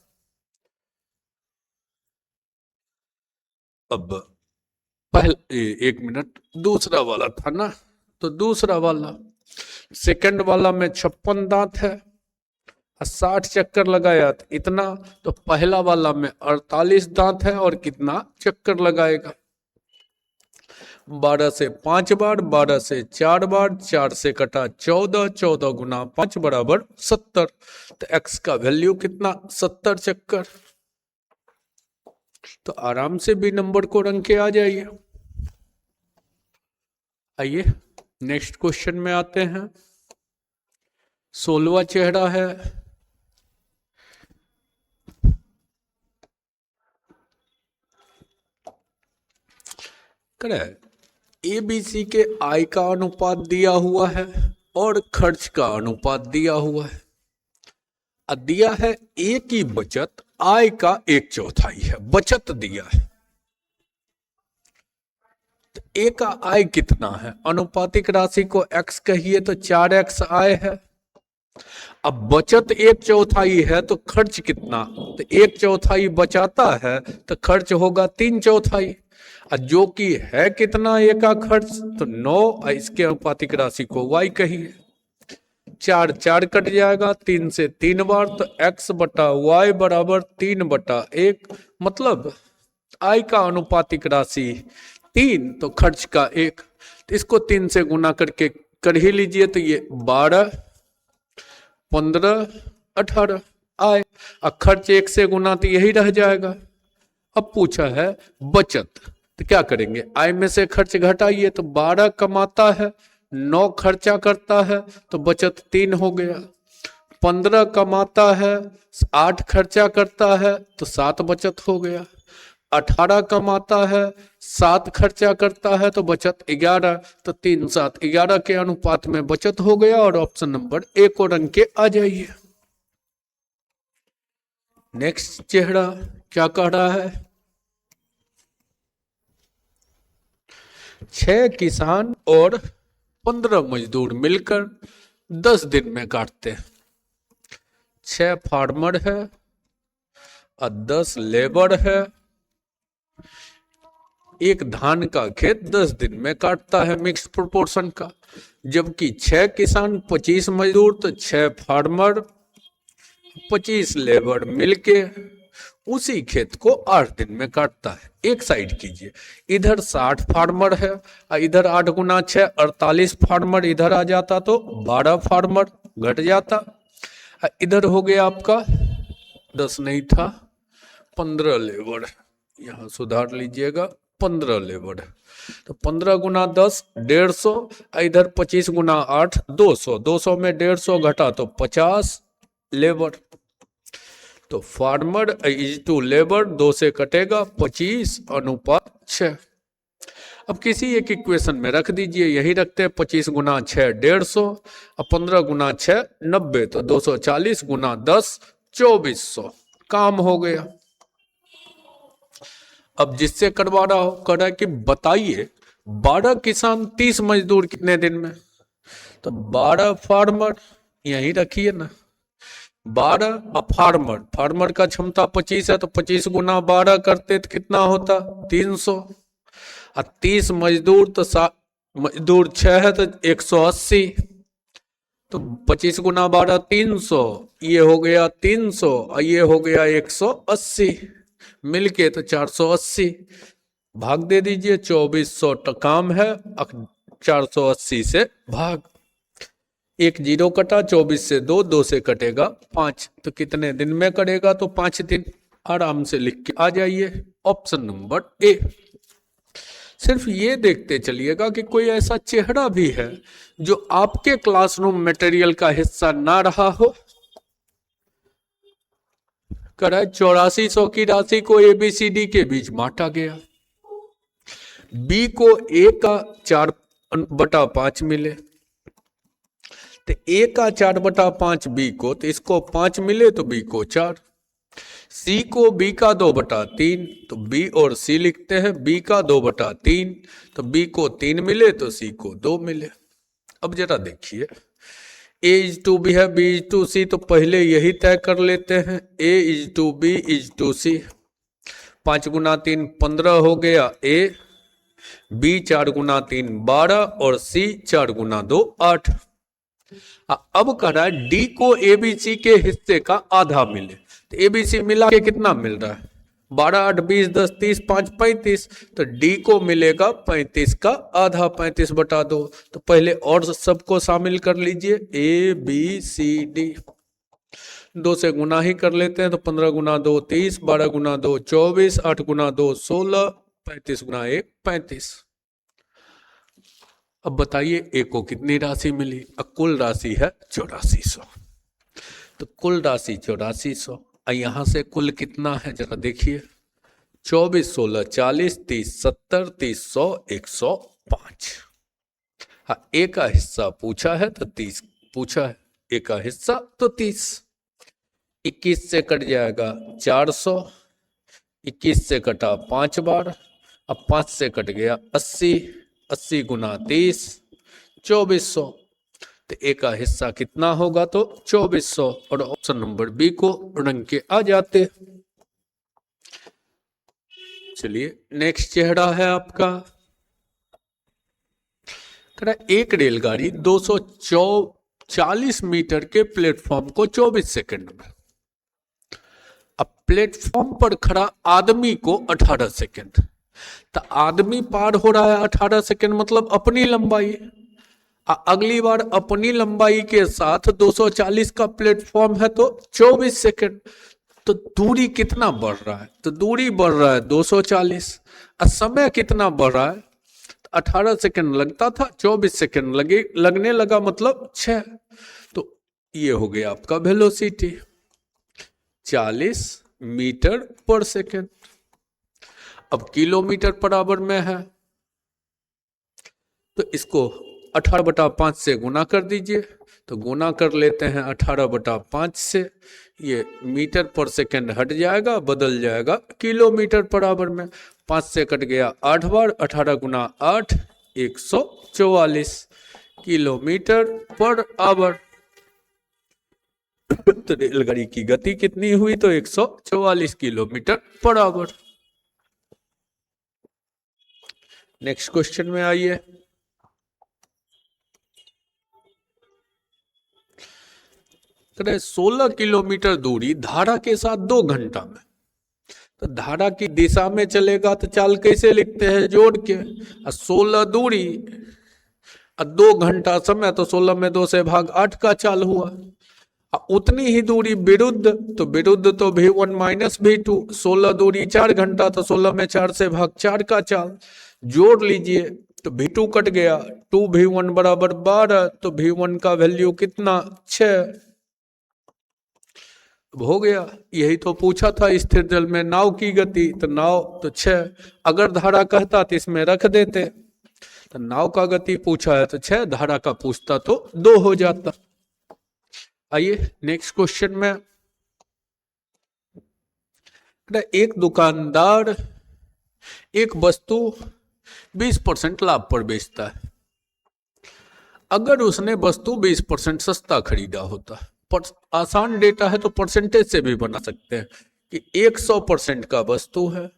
अब पहले 1 मिनट, दूसरा वाला था ना, तो दूसरा वाला सेकंड वाला में 56 दांत है, 60 चक्कर लगाया तो इतना, तो पहला वाला में 48 दांत है और कितना चक्कर लगाएगा। 12 से 5 बार, 12 से 4 बार, 4 से कटा 14, 14 गुना 5 बराबर 70। तो x का वैल्यू कितना, 70 चक्कर। तो आराम से भी नंबर को रंग के आ जाइए। आइए नेक्स्ट क्वेश्चन में आते हैं। 16वां चेहरा है, ABC के आय का अनुपात दिया हुआ है और खर्च का अनुपात दिया हुआ है। दिया है A की बचत आय का 1/4 है, बचत दिया है। तो A का आय कितना है, अनुपातिक राशि को x कहिए तो 4x आय है। अब बचत 1/4 है तो खर्च कितना, तो 1/4 बचाता है तो खर्च होगा 3/4, जो कि है कितना A का खर्च, तो 9, इसके अनुपातिक राशि को y कहिए। 4 4 कट जाएगा 3 से 3 बार, तो x बटा y बराबर 3/1, मतलब आय का अनुपातिक राशि 3 तो खर्च का 1। तो इसको 3 से गुना करके कर ही लीजिए, तो ये 12, 15, 18 आय। अब खर्च 1 से गुना तो यही रह जाएगा। अब पूछा है बचत, तो क्या करेंगे, आय में से खर्च घटाइए, तो 12 कमाता है, 9 खर्चा करता है, तो बचत 3 हो गया। 15 कमाता है, 8 खर्चा करता है, तो 7 बचत हो गया। 18 कमाता है, 7 खर्चा करता है, तो बचत 11, तो 3 7 11 के अनुपात में बचत हो गया। और ऑप्शन नंबर ए को रंग के आ जाइए। नेक्स्ट चेहरा क्या कह रहा है, 6 किसान और 15 मजदूर मिलकर 10 दिन में काटते हैं। 6 फार्मर है और 10 लेबर है। एक धान का खेत 10 दिन में काटता है मिक्स प्रोपोर्शन का, जबकि 6 किसान 25 मजदूर, तो 6 फार्मर 25 लेबर मिलके उसी खेत को 8 दिन में काटता है। एक साइड कीजिए, इधर 60 फार्मर है और इधर 8 गुना 6 48 फार्मर, इधर आ जाता तो 12 फार्मर घट जाता। इधर हो गया आपका 10 नहीं था, 15 लेबर, यहाँ सुधार लीजिएगा, 15 लेबर। तो 15 गुना 10 150, इधर 25 गुना 8 200, 200 में 150 घटा तो 50 लेबर। तो फार्मर इज टू लेबर 2 से कटेगा 25 अनुपात 6। अब किसी एक इक्वेशन में रख दीजिए, यही रखते हैं, 25 गुना 6 150 और 15 गुना 6 90, तो 240 गुना 10 2400, काम हो गया। अब जिससे करवा रहा हो, कह रहा है कि बताइए 12 किसान 30 मजदूर कितने दिन में, तो 12 फार्मर यही रखिए ना, 12 फार्मर, फार्मर का क्षमता 25 है, तो 25 गुना 12 करते तो कितना होता 300, और 30 मजदूर, तो मजदूर 6 है तो 180, तो 25 गुना 12 300, ये हो गया 300 और ये हो गया 180, मिलके तो 480, भाग दे दीजिए, 2400 काम है, 480 से भाग, 1 0 कटा, 24 से 2, 2 से कटेगा 5, तो कितने दिन में करेगा, तो 5 दिन। आराम से लिख के आ जाइए, ऑप्शन नंबर ए। सिर्फ ये देखते चलिएगा कि कोई ऐसा चेहरा भी है जो आपके क्लासरूम मटेरियल का हिस्सा ना रहा हो। करा 8400 की राशि को ABCD के बीच बांटा गया, B को A का 4/5 मिले, तो A का 4/5 B को, तो इसको 5 मिले तो B को 4, C को B का 2/3, तो B और C लिखते हैं, B का 2/3, तो B को 3 मिले तो C को 2 मिले। अब जरा देखिए, A इज टू B है, B इज टू C, तो पहले यही तय कर लेते हैं, A is to B is to C। 5 गुना 3 15 हो गया A, B 4 गुना 3 12 और C 4 गुना 2 8। अब कह रहा है D को ABC के हिस्से का आधा मिले, तो ABC मिला के कितना मिल रहा है, 12 8 20 10 30 5 35, तो डी को मिलेगा 35 का आधा, 35 बटा 2। तो पहले और सबको शामिल कर लीजिए, ए बी सी डी। 2 से गुना ही कर लेते हैं, तो 15 गुना 2 30, 12 गुना 2 24, 8 गुना 2 16, 35 गुना 1 35। अब बताइए ए को कितनी राशि मिली? अब कुल राशि है 8400। तो कुल राशि 8400। यहां से कुल कितना है जरा देखिए, 24 16 40 30 70 30 100 105। हाँ, ए का हिस्सा पूछा है तो 30 पूछा है, ए का हिस्सा तो 30। 21 से कट जाएगा 400, 21 से कटा 5 बार, अब 5 से कट गया 80, 80 गुना 30 2400। तो ए का हिस्सा कितना होगा? तो 2400। और ऑप्शन नंबर बी को रंग के आ जाते। चलिए नेक्स्ट चेहरा है आपका, एक रेलगाड़ी 240 मीटर के प्लेटफॉर्म को 24 सेकंड में, अब प्लेटफॉर्म पर खड़ा आदमी को 18 सेकंड। तो आदमी पार हो रहा है 18 सेकंड, मतलब अपनी लंबाई। अगली बार अपनी लंबाई के साथ 240 का प्लेटफॉर्म है तो 24 सेकंड। तो दूरी कितना बढ़ रहा है? तो दूरी बढ़ रहा है 240। समय कितना बढ़ रहा है? 18 सेकंड लगता था 24 सेकंड लगने लगा, मतलब 6। तो ये हो गया आपका वेलोसिटी 40 मीटर पर सेकंड। अब किलोमीटर पर आवर में है, तो इसको 18/5 से गुना कर दीजिए। तो गुना कर लेते हैं 18/5 से, ये मीटर पर सेकंड हट जाएगा, बदल जाएगा किलोमीटर पर आवर में। 5 से कट गया 8 बार, 18 गुना 8 144 किलोमीटर पर आवर। तो रेलगाड़ी की गति कितनी हुई? तो 144 kilometre per hour. Next question में आइए। 16 किलोमीटर दूरी धारा के साथ 2 घंटा में। तो धारा की दिशा में चलेगा तो चाल कैसे लिखते हैं? जोड़ के। 16 दूरी 2 घंटा समय, तो 16 में 2 से भाग 8 का चाल हुआ। उतनी ही दूरी विरुद्ध, तो विरुद्ध तो v1 माइनस v2। 16 दूरी 4 घंटा, तो 16 में 4 से भाग 4 का चाल। जोड़ लीजिए तो v2 कट गया, 2v1 बराबर 12। तो v1 का वैल्यू कितना? 6 हो गया। यही तो पूछा था स्थिर जल में नाव की गति, तो नाव तो 6। अगर धारा कहता तो इसमें रख देते, तो नाव का गति पूछा है तो 6, धारा का पूछता तो 2 हो जाता। आइए नेक्स्ट क्वेश्चन में। एक दुकानदार एक वस्तु 20% लाभ पर बेचता है। अगर उसने वस्तु 20% सस्ता खरीदा होता, पर आसान डेटा है तो परसेंटेज से भी बना सकते हैं कि 100% का वस्तु है,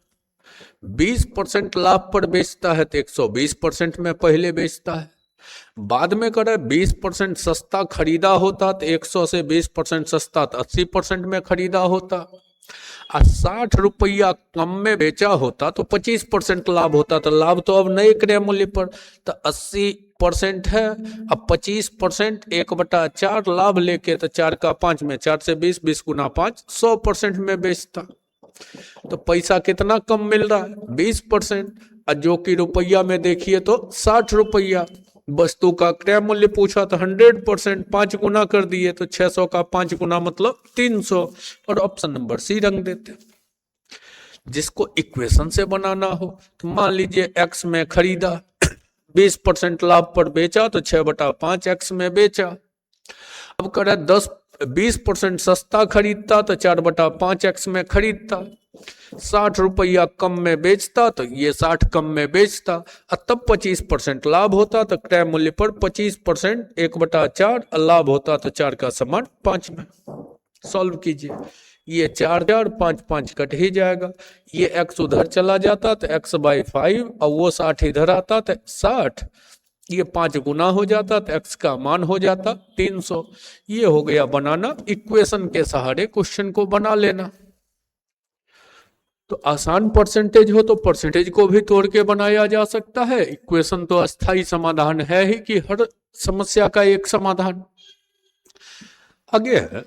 20% लाभ पर बेचता है, तो 120% में पहले बेचता है। बाद में करे 20% सस्ता खरीदा होता तो 100 से 20% सस्ता तो 80% में खरीदा होता। 60 रुपया कम में बेचा होता तो 25% लाभ होता। तो लाभ तो अब नए क्रय मूल्य पर, तो 80% है, अब 25% 1/4 लाभ लेके, तो 4 का 5 में 4 से 20, 20 गुना 5 100% में बेचता। तो पैसा कितना कम मिल रहा है? 20%। जो कि रुपया में देखिए तो 60 रुपया। वस्तु का क्रय मूल्य पूछा तो 100%, 5 गुना कर दिए तो 600 का 5 गुना मतलब 300। और ऑप्शन नंबर सी रंग देते। जिसको इक्वेशन से बनाना हो तो मान लीजिए x में खरीदा, 20% लाभ पर बेचा, तो 6/5 x में बेचा। अब करे 20% सस्ता खरीदता तो 4/5 x में खरीदता। 60 रुपया कम में बेचता तो ये 60 कम में बेचता, और तब 25% लाभ होता। तो क्रय मूल्य पर 25% 1/4 लाभ होता, तो 4 का समान 5 में। सॉल्व कीजिए, ये 4 4 5 5 कट ही जाएगा। ये x उधर चला जाता तो x/5, और वो 60 इधर आता तो 60, ये 5 गुना हो जाता तो x का मान हो जाता 300। ये हो गया बनाना। इक्वेशन के सहारे क्वेश्चन को बना लेना। तो आसान परसेंटेज हो तो परसेंटेज को भी तोड़ के बनाया जा सकता है। इक्वेशन तो अस्थाई समाधान है ही कि हर समस्या का एक समाधान। आगे है,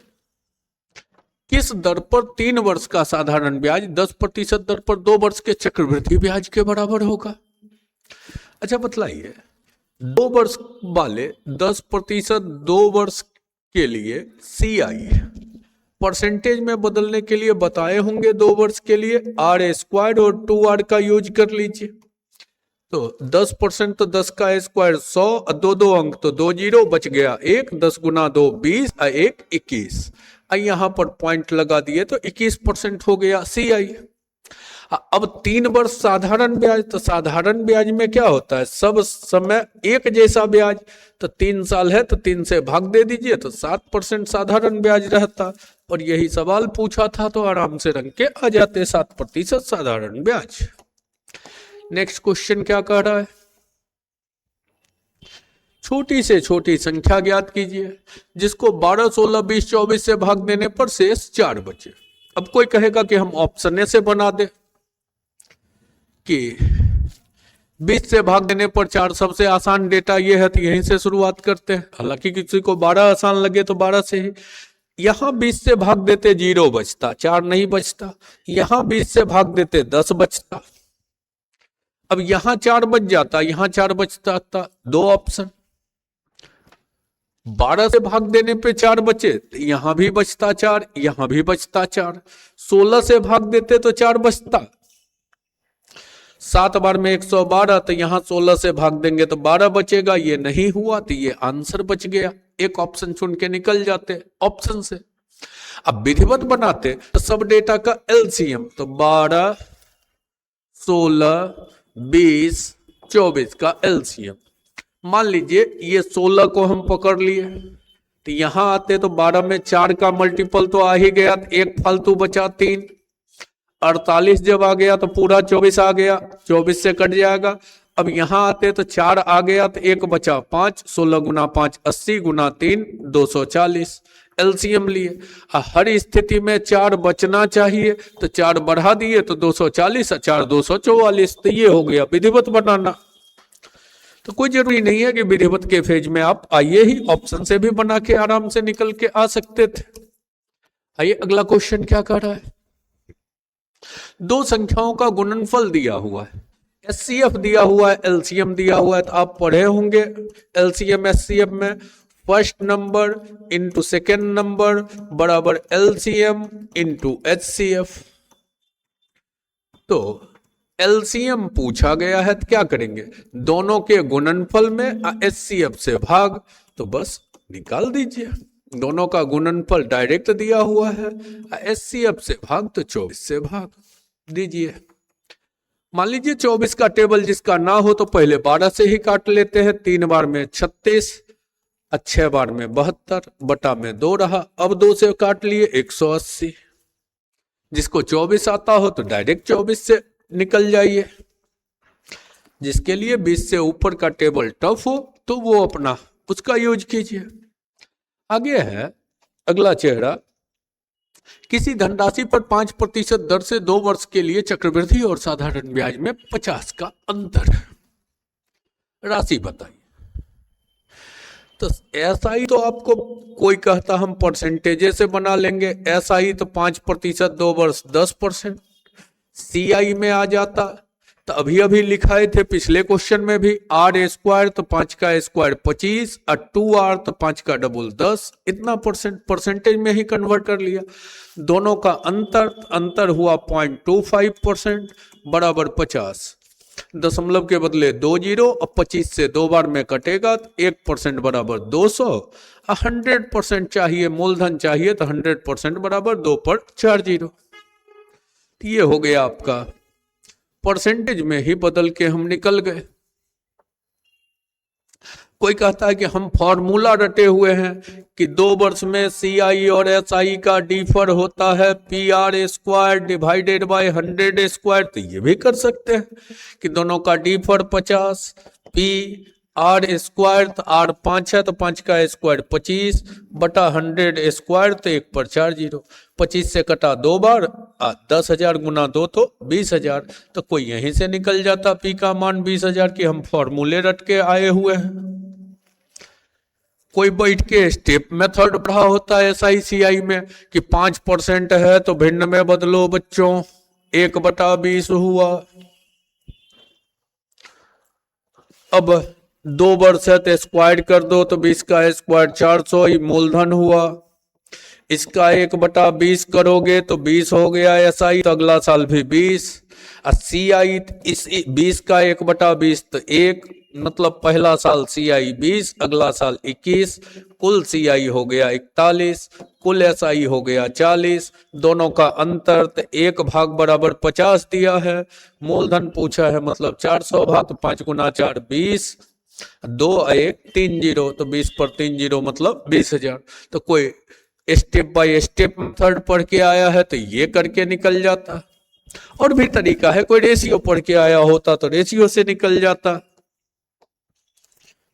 किस दर पर 3 वर्ष का साधारण ब्याज 10% दर पर 2 वर्ष के चक्रवृद्धि ब्याज के बराबर होगा? अच्छा बतलाइए, 2 वर्ष वाले 10% 2 वर्ष के लिए CI परसेंटेज में बदलने के लिए बताए होंगे 2 वर्ष के लिए R² और 2R का यूज कर लीजिए। तो 10% तो 10 का स्क्वायर 100, 2 अंक तो 2 जीरो बच गया 1, 10 गुना 2 20 और 1 21। यहां पर पॉइंट लगा दिए तो 21% हो गया CI। अब 3 वर्ष साधारण ब्याज, तो साधारण ब्याज में क्या होता है, सब समय एक जैसा ब्याज। तो 3 साल है तो 3 से भाग दे दीजिए तो 7% साधारण ब्याज रहता। और यही सवाल पूछा था तो आराम से रंग के आ जाते 7% साधारण ब्याज। नेक्स्ट क्वेश्चन क्या कह रहा है, छोटी से छोटी संख्या ज्ञात कीजिए जिसको 12, 16, 20, 24 से भाग देने पर शेष 4 बचे। अब कोई कहेगा कि हम ऑप्शन ए से बना दे कि 20 से भाग देने पर 4, सबसे आसान डेटा ये है तो यहीं से शुरुआत करते हैं। हालांकि किसी को 12 आसान लगे तो 12 से ही। यहां 20 से भाग देते 0 बचता, 4 नहीं बचता। यहां 20 से भाग देते 10 बचता। अब यहां 4 बच जाता, यहां 4 बचता था। 2 ऑप्शन, 12 से भाग देने पे 4 बचे तो यहां भी बचता 4, यहां भी बचता 4। 16 से भाग देते तो 4 बचता। 7 बार में 112, तो यहां 16 से भाग देंगे तो 12 बचेगा। ये नहीं हुआ तो ये आंसर बच गया। एक ऑप्शन चुन के निकल जाते ऑप्शन से। अब विधिवत बनाते तो सब डेटा का LCM, तो 12, 16, 20, 24 का LCM। मान लीजिए ये 16 को हम पकड़ लिए तो यहां आते तो 12 में 4 का मल्टीपल तो आ ही गया, एक फालतू बचा 3। 48 जब आ गया तो पूरा 24 आ गया, 24 से कट जाएगा। अब यहां आते तो 4 आ गया तो 1 बचा 5, 16 गुना 5 80 गुना 3 240। LCM लिए। हर स्थिति में 4 बचना चाहिए तो 4 बढ़ा दिए तो 240 और 4 244। तो ये हो गया विधिवत बनाना। तो कोई जरूरी नहीं है कि विधिवत के फेज में आप आइए ही, ऑप्शन से भी बना के आराम से निकल के आ सकते थे। आइए अगला क्वेश्चन क्या कर रहा है, 2 संख्याओं का गुणनफल दिया हुआ है, SCF दिया हुआ है, LCM दिया हुआ है। तो आप पढ़े होंगे LCM SCF में first number into second number बराबर LCM इंटू HCF। तो LCM पूछा गया है तो क्या करेंगे, दोनों के गुणनफल में HCF से भाग, तो बस निकाल दीजिए। दोनों का गुणनफल डायरेक्ट दिया हुआ है, HCF से भाग तो 24 से भाग दीजिए। मान लीजिए 24 का टेबल जिसका ना हो तो पहले 12 से ही काट लेते हैं। 3 बार में 36, 6 बार में 72 बटा में 2 रहा। अब 2 से काट लिए 180। जिसको 24 आता हो तो डायरेक्ट 24 से निकल जाइए। जिसके लिए 20 से ऊपर का टेबल टफ हो तो वो अपना उसका यूज कीजिए। आगे है अगला चेहरा, किसी धनराशि पर 5% दर से 2 वर्ष के लिए चक्रवृद्धि और साधारण ब्याज में 50 का अंतर, राशि बताइए। तो SI तो आपको कोई कहता हम परसेंटेज से बना लेंगे, SI तो 5% 2 वर्ष 10%। CI में आ जाता तो अभी अभी लिखाए थे पिछले क्वेश्चन में भी, R² तो 5 का स्क्वायर 25 और 2R तो 5 का डबल 10। इतना परसेंटेज में ही कन्वर्ट कर लिया। दोनों का अंतर हुआ 0.25% बराबर 50। दशमलव के बदले 2 जीरो और 25 से 2 बार में कटेगा तो 1% बराबर 200। 100% चाहिए, मूलधन चाहिए तो 100% बराबर 2 पर 4 जीरो। ये हो गया आपका परसेंटेज में ही बदल के हम निकल गए। कोई कहता है कि हम फॉर्मूला रटे हुए हैं कि 2 वर्ष में CI और SI का डिफर होता है PR² डिवाइडेड बाय 100²। तो ये भी कर सकते हैं कि दोनों का डिफर 50, P आर स्क्वायर, तो आर 5 है तो 5 का स्क्वायर 25 बटा 100 स्क्वायर, तो 1 पर 4 0। 25 से कटा 2 बार, 10,000 गुना 2 तो 20,000। तो कोई यहीं से निकल जाता पी का मान 20,000 की। हम फॉर्मूले रट के आए हुए हैं। कोई बैठ के स्टेप मेथड पढ़ा होता है SI में कि 5% है तो भिन्न में बदलो बच्चों, 1/20 हुआ। अब 2 वर्ष है तो स्क्वायर कर दो, तो 20 का स्क्वायर 400, ये मूलधन हुआ। इसका 1/20 करोगे तो 20 हो गया SI, तो अगला साल भी 20। और CI इस 20 का 1/20 तो 1, मतलब पहला साल CI 20, अगला साल 21। कुल CI हो गया 41, कुल SI हो गया 40। दोनों का अंतर तो 1 भाग बराबर 50 दिया है। मूलधन पूछा है मतलब 400 भाग, तो 5 गुना 4 20, 2 1 3 0, तो 20 पर 3 0 मतलब 20,000। तो कोई स्टेप बाय स्टेप मेथड पढ़ के आया है तो ये करके निकल जाता। और भी तरीका है, कोई रेशियो पढ़ के आया होता तो रेशियो से निकल जाता।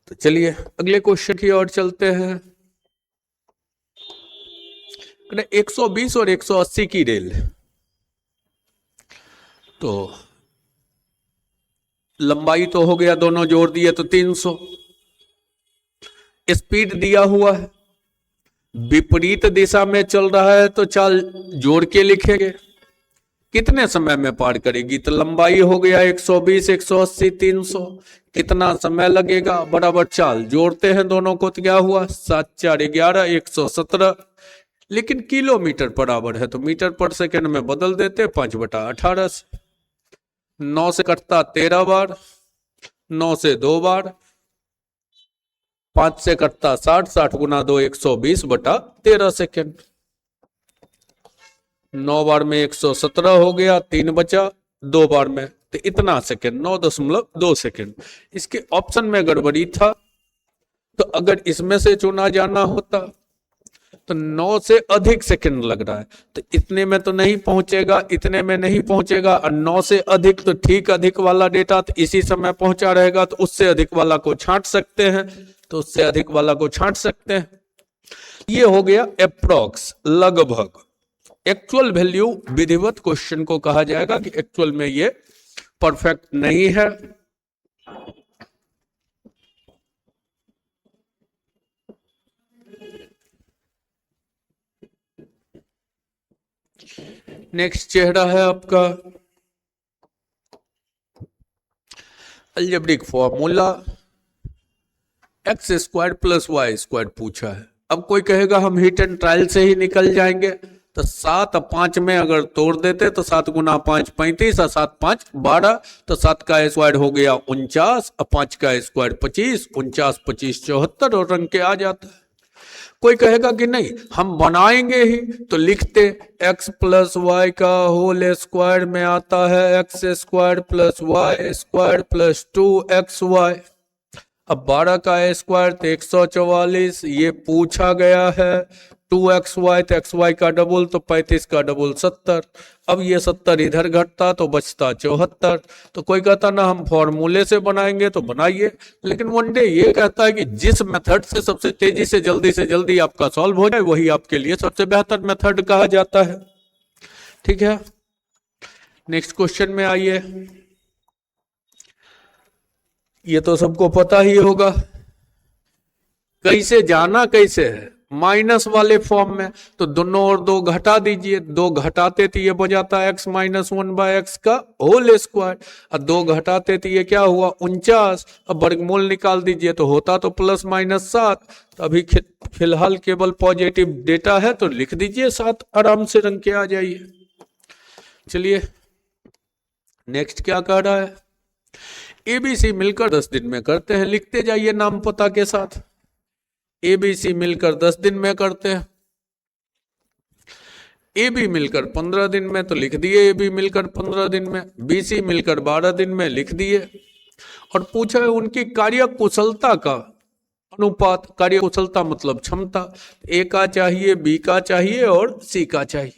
तो चलिए अगले क्वेश्चन की ओर चलते हैं। 120 और 180 की रेल, तो लंबाई तो हो गया, दोनों जोड़ दिए तो 300। स्पीड दिया हुआ है, विपरीत दिशा में चल रहा है तो चाल जोड़ के लिखेंगे। कितने समय में पार करेगी, तो लंबाई हो गया 120, 180, 300। कितना समय लगेगा बराबर चाल जोड़ते हैं दोनों को, तो क्या हुआ 7 4 11, 117। लेकिन किलोमीटर बराबर है तो मीटर पर सेकंड में बदल देते, 5/18 से। 9 से कटता 13 बार, 9 से 2 बार, 5 से कटता 60, 60 गुना 2 120/13 सेकेंड। 9 बार में 117 हो गया, 3 बचा, 2 बार में तो इतना सेकेंड, 9.2 सेकेंड। इसके ऑप्शन में गड़बड़ी था, तो अगर इसमें से चुना जाना होता तो 9 से अधिक सेकंड लग रहा है, तो इतने में तो नहीं पहुंचेगा, इतने में नहीं पहुंचेगा। और 9 से अधिक तो ठीक अधिक वाला डेटा तो इसी समय पहुंचा रहेगा, तो उससे अधिक वाला को छांट सकते हैं, तो उससे अधिक वाला को छांट सकते हैं। ये हो गया अप्रोक्स, लगभग। एक्चुअल वैल्यू विधिवत क्वेश्चन को कहा जाएगा कि एक्चुअल में ये परफेक्ट नहीं है। नेक्स्ट चेहरा है आपका algebraic formula, x square plus Y square पूछा है। अब कोई कहेगा हम हिट एंड ट्रायल से ही निकल जाएंगे, तो 7 और 5 में अगर तोड़ देते तो 7 गुना 5 35 और 7 5 12, तो 7 का स्क्वायर हो गया 49 और 5 का स्क्वायर 25, 49 25 74 और रंग के आ जाता है। कोई कहेगा कि नहीं हम बनाएंगे ही, तो लिखते x प्लस वाई का होल स्क्वायर में आता है x square plus Y square plus 2xy। अब 12 का स्क्वायर तो 144, ये पूछा गया है। 2xy तो xy का डबल, तो 35 का डबल 70। अब ये 70 इधर घटता तो बचता 74। तो कोई कहता ना हम फॉर्मूले से बनाएंगे, तो बनाइए, लेकिन वन डे ये कहता है कि जिस मेथड से सबसे तेजी से जल्दी आपका सॉल्व हो जाए वही आपके लिए सबसे बेहतर मेथड कहा जाता है। ठीक है, नेक्स्ट क्वेश्चन में आइए। ये तो सबको पता ही होगा, कैसे जाना कैसे है, माइनस वाले फॉर्म में, तो दोनों और 2 घटा दीजिए। 2 घटाते तो ये बजाता है x माइनस 1/x का होल स्क्वायर, और 2 घटाते तो ये क्या हुआ 49। अब वर्गमूल निकाल दीजिए तो होता तो प्लस माइनस 7। तो अभी फिलहाल केवल पॉजिटिव डेटा है तो लिख दीजिए 7, आराम से रंग के आ जाइए। चलिए नेक्स्ट क्या कह रहा है, ABC मिलकर 10 दिन में करते हैं, लिखते जाइए नाम पता के साथ। ABC मिलकर 10 दिन में करते हैं, AB मिलकर 15 दिन में, तो लिख दिए AB मिलकर 15 दिन में। BC मिलकर 12 दिन में, लिख दिए। और पूछा है उनकी कार्य कुशलता का अनुपात, कार्य कुशलता मतलब क्षमता, A का चाहिए, B का चाहिए और C का चाहिए।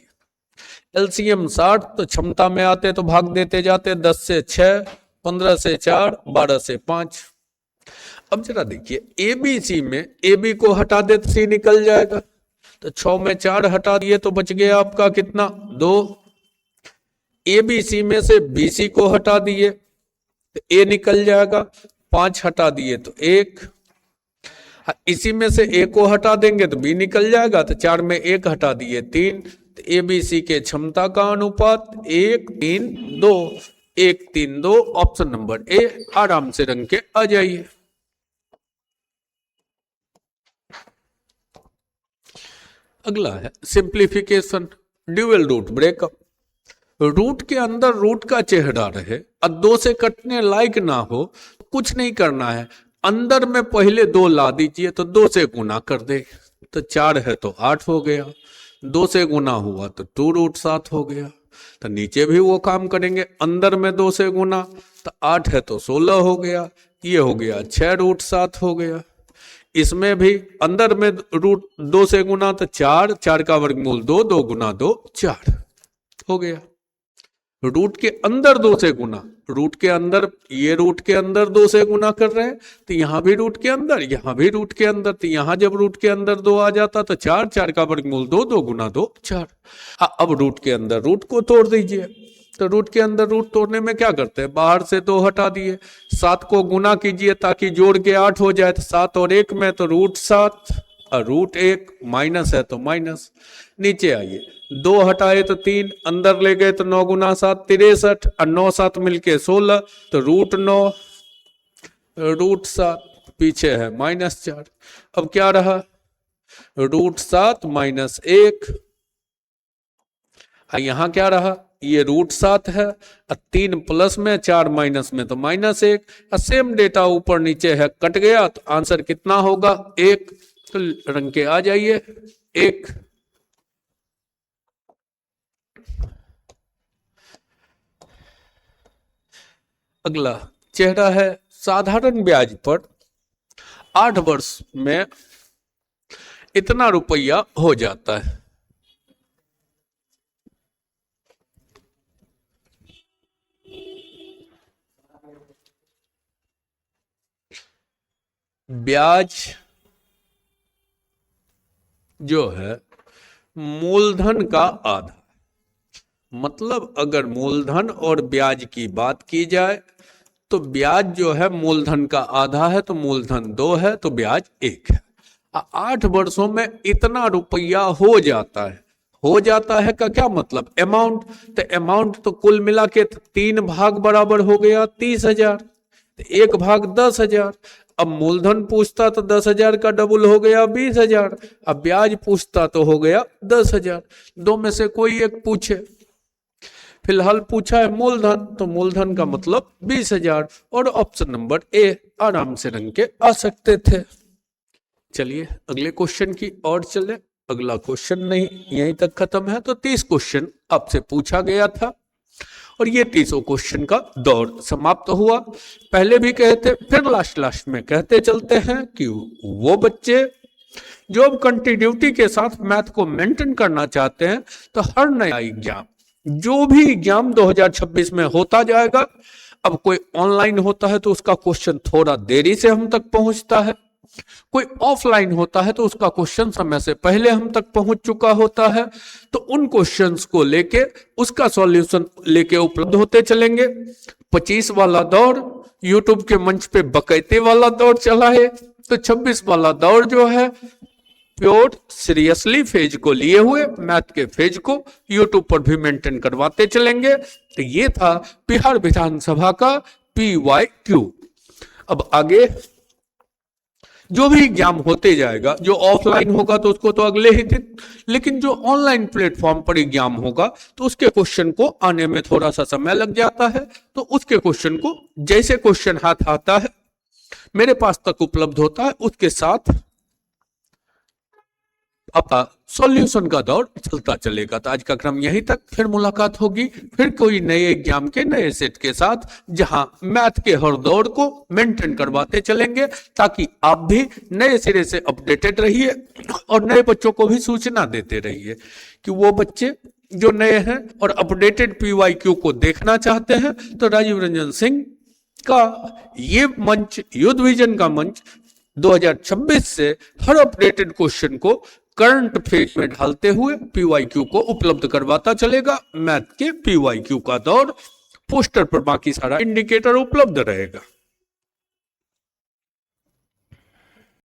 LCM 60, तो क्षमता में आते तो भाग देते जाते, 10 से 6, 15 से 4, 12 से 5। अब जरा देखिए, ए बी सी में ए बी को हटा दे तो सी निकल जाएगा, तो 6 में 4 हटा दिए तो बच गया आपका कितना, 2। ए बी सी में से बी सी को हटा दिए तो ए निकल जाएगा, 5 हटा दिए तो 1। इसी में से ए को हटा देंगे तो बी निकल जाएगा, तो 4 में 1 हटा दिए 3। तो ए बी सी के क्षमता का अनुपात 1 3 2, 1 3 2, ऑप्शन नंबर ए आराम से रंग के आ जाइए। अगला है simplification, dual root breakup. Root के अंदर रूट का चेहरा रहे और 2 से कटने लायक ना हो, कुछ नहीं करना है, अंदर में पहले 2 ला दीजिए तो 2 से गुना कर दे, तो 4 है तो 8 हो गया, 2 से गुना हुआ तो 2√7 हो गया। तो नीचे भी वो काम करेंगे, अंदर में 2 से गुना तो 8 है तो 16 हो गया, ये हो गया 6√7 हो गया। इसमें भी अंदर में रूट 2 से गुना तो 4, 4 का वर्गमूल 2, 2 गुना 2 4 हो गया। रूट के अंदर 2 से गुना, रूट के अंदर, ये रूट के अंदर 2 से गुना कर रहे हैं तो यहां भी रूट के अंदर, यहां भी रूट के अंदर, तो यहां जब रूट के अंदर 2 आ जाता तो 4, 4 का वर्गमूल 2, 2 गुना 2 4। अब रूट के अंदर रूट को तोड़ दीजिए, तो रूट के अंदर रूट तोड़ने में क्या करते हैं, बाहर से 2 हटा दिए, 7 को गुना कीजिए ताकि जोड़ के 8 हो जाए, तो 7 और 1 में तो √7 और √1, माइनस है तो माइनस। नीचे आइए, 2 हटाए तो 3, अंदर ले गए तो 9 गुना 7 63, और 9 7 मिलके 16, तो √9 √7, पीछे है -4। अब क्या रहा, √7 -1, यहां क्या रहा, ये √7 है, 3 प्लस में 4 माइनस में तो -1, और सेम डेटा ऊपर नीचे है, कट गया तो आंसर कितना होगा 1। तो रंग के आ जाइए 1। अगला चेहरा है साधारण ब्याज पर 8 वर्ष में इतना रुपया हो जाता है। ब्याज जो है मूलधन का आधा, मतलब अगर मूलधन और ब्याज की बात की जाए तो ब्याज जो है मूलधन का आधा है, तो मूलधन 2 है तो ब्याज 1 है। 8 वर्षों में इतना रुपया हो जाता है, हो जाता है का क्या मतलब, अमाउंट, तो अमाउंट तो कुल मिला के 3 भाग बराबर हो गया 30,000, 1 भाग 10,000। अब मूलधन पूछता तो 10,000 का डबल हो गया 20,000, अब ब्याज पूछता तो हो गया 10,000। 2 में से कोई एक पूछे, फिलहाल पूछा है मूलधन, तो मूलधन का मतलब 20,000, और ऑप्शन नंबर ए आराम से रंग के आ सकते थे। चलिए अगले क्वेश्चन की ओर चले। अगला क्वेश्चन नहीं, यहीं तक खत्म है, तो 30 क्वेश्चन आपसे पूछा गया था और ये 30 क्वेश्चन का दौर समाप्त हुआ। पहले भी कहते, फिर लास्ट में कहते चलते हैं कि वो बच्चे जो अब कंटिन्यूटी के साथ मैथ को मेंटेन करना चाहते हैं, तो हर नया एग्जाम, जो भी एग्जाम 2026 में होता जाएगा, अब कोई ऑनलाइन होता है तो उसका क्वेश्चन थोड़ा देरी से हम तक पहुंचता है, कोई ऑफलाइन होता है तो उसका क्वेश्चन समय से पहले हम तक पहुंच चुका होता है। तो उन क्वेश्चंस को लेके उसका सॉल्यूशन लेके उपलब्ध होते चलेंगे। 25 वाला दौर यूट्यूब के मंच पे बकैते वाला दौर चला है, तो 26 वाला दौर जो है प्योर सीरियसली फेज को लिए हुए मैथ के फेज को यूट्यूब पर भी मेंटेन करवाते चलेंगे। तो ये था बिहार विधानसभा का PYQ। अब आगे जो भी एग्जाम होते जाएगा, जो ऑफलाइन होगा तो उसको तो अगले ही दिन, लेकिन जो ऑनलाइन प्लेटफॉर्म पर एग्जाम होगा तो उसके क्वेश्चन को आने में थोड़ा सा समय लग जाता है, तो उसके क्वेश्चन को जैसे क्वेश्चन हाथ आता है मेरे पास तक उपलब्ध होता है, उसके साथ आपका सॉल्यूशन का दौर चलता चलेगा। तो आज का क्रम यहीं तक, फिर मुलाकात होगी फिर कोई नए एग्जाम के नए सेट के साथ, जहां मैथ के हर दौर को मेंटेन करवाते चलेंगे, ताकि आप भी नए सिरे से अपडेटेड रहिए और नए बच्चों को भी सूचना देते रहिए कि वो बच्चे जो नए हैं और अपडेटेड PYQ को देखना चाहते हैं तो राजीव रंजन सिंह का ये मंच, युद्ध विजन का मंच 2026 से हर अपडेटेड क्वेश्चन को करंट फेज में ढालते हुए पीवाईक्यू को उपलब्ध करवाता चलेगा। मैथ के पीवाईक्यू का दौर, पोस्टर पर बाकी सारा इंडिकेटर उपलब्ध रहेगा।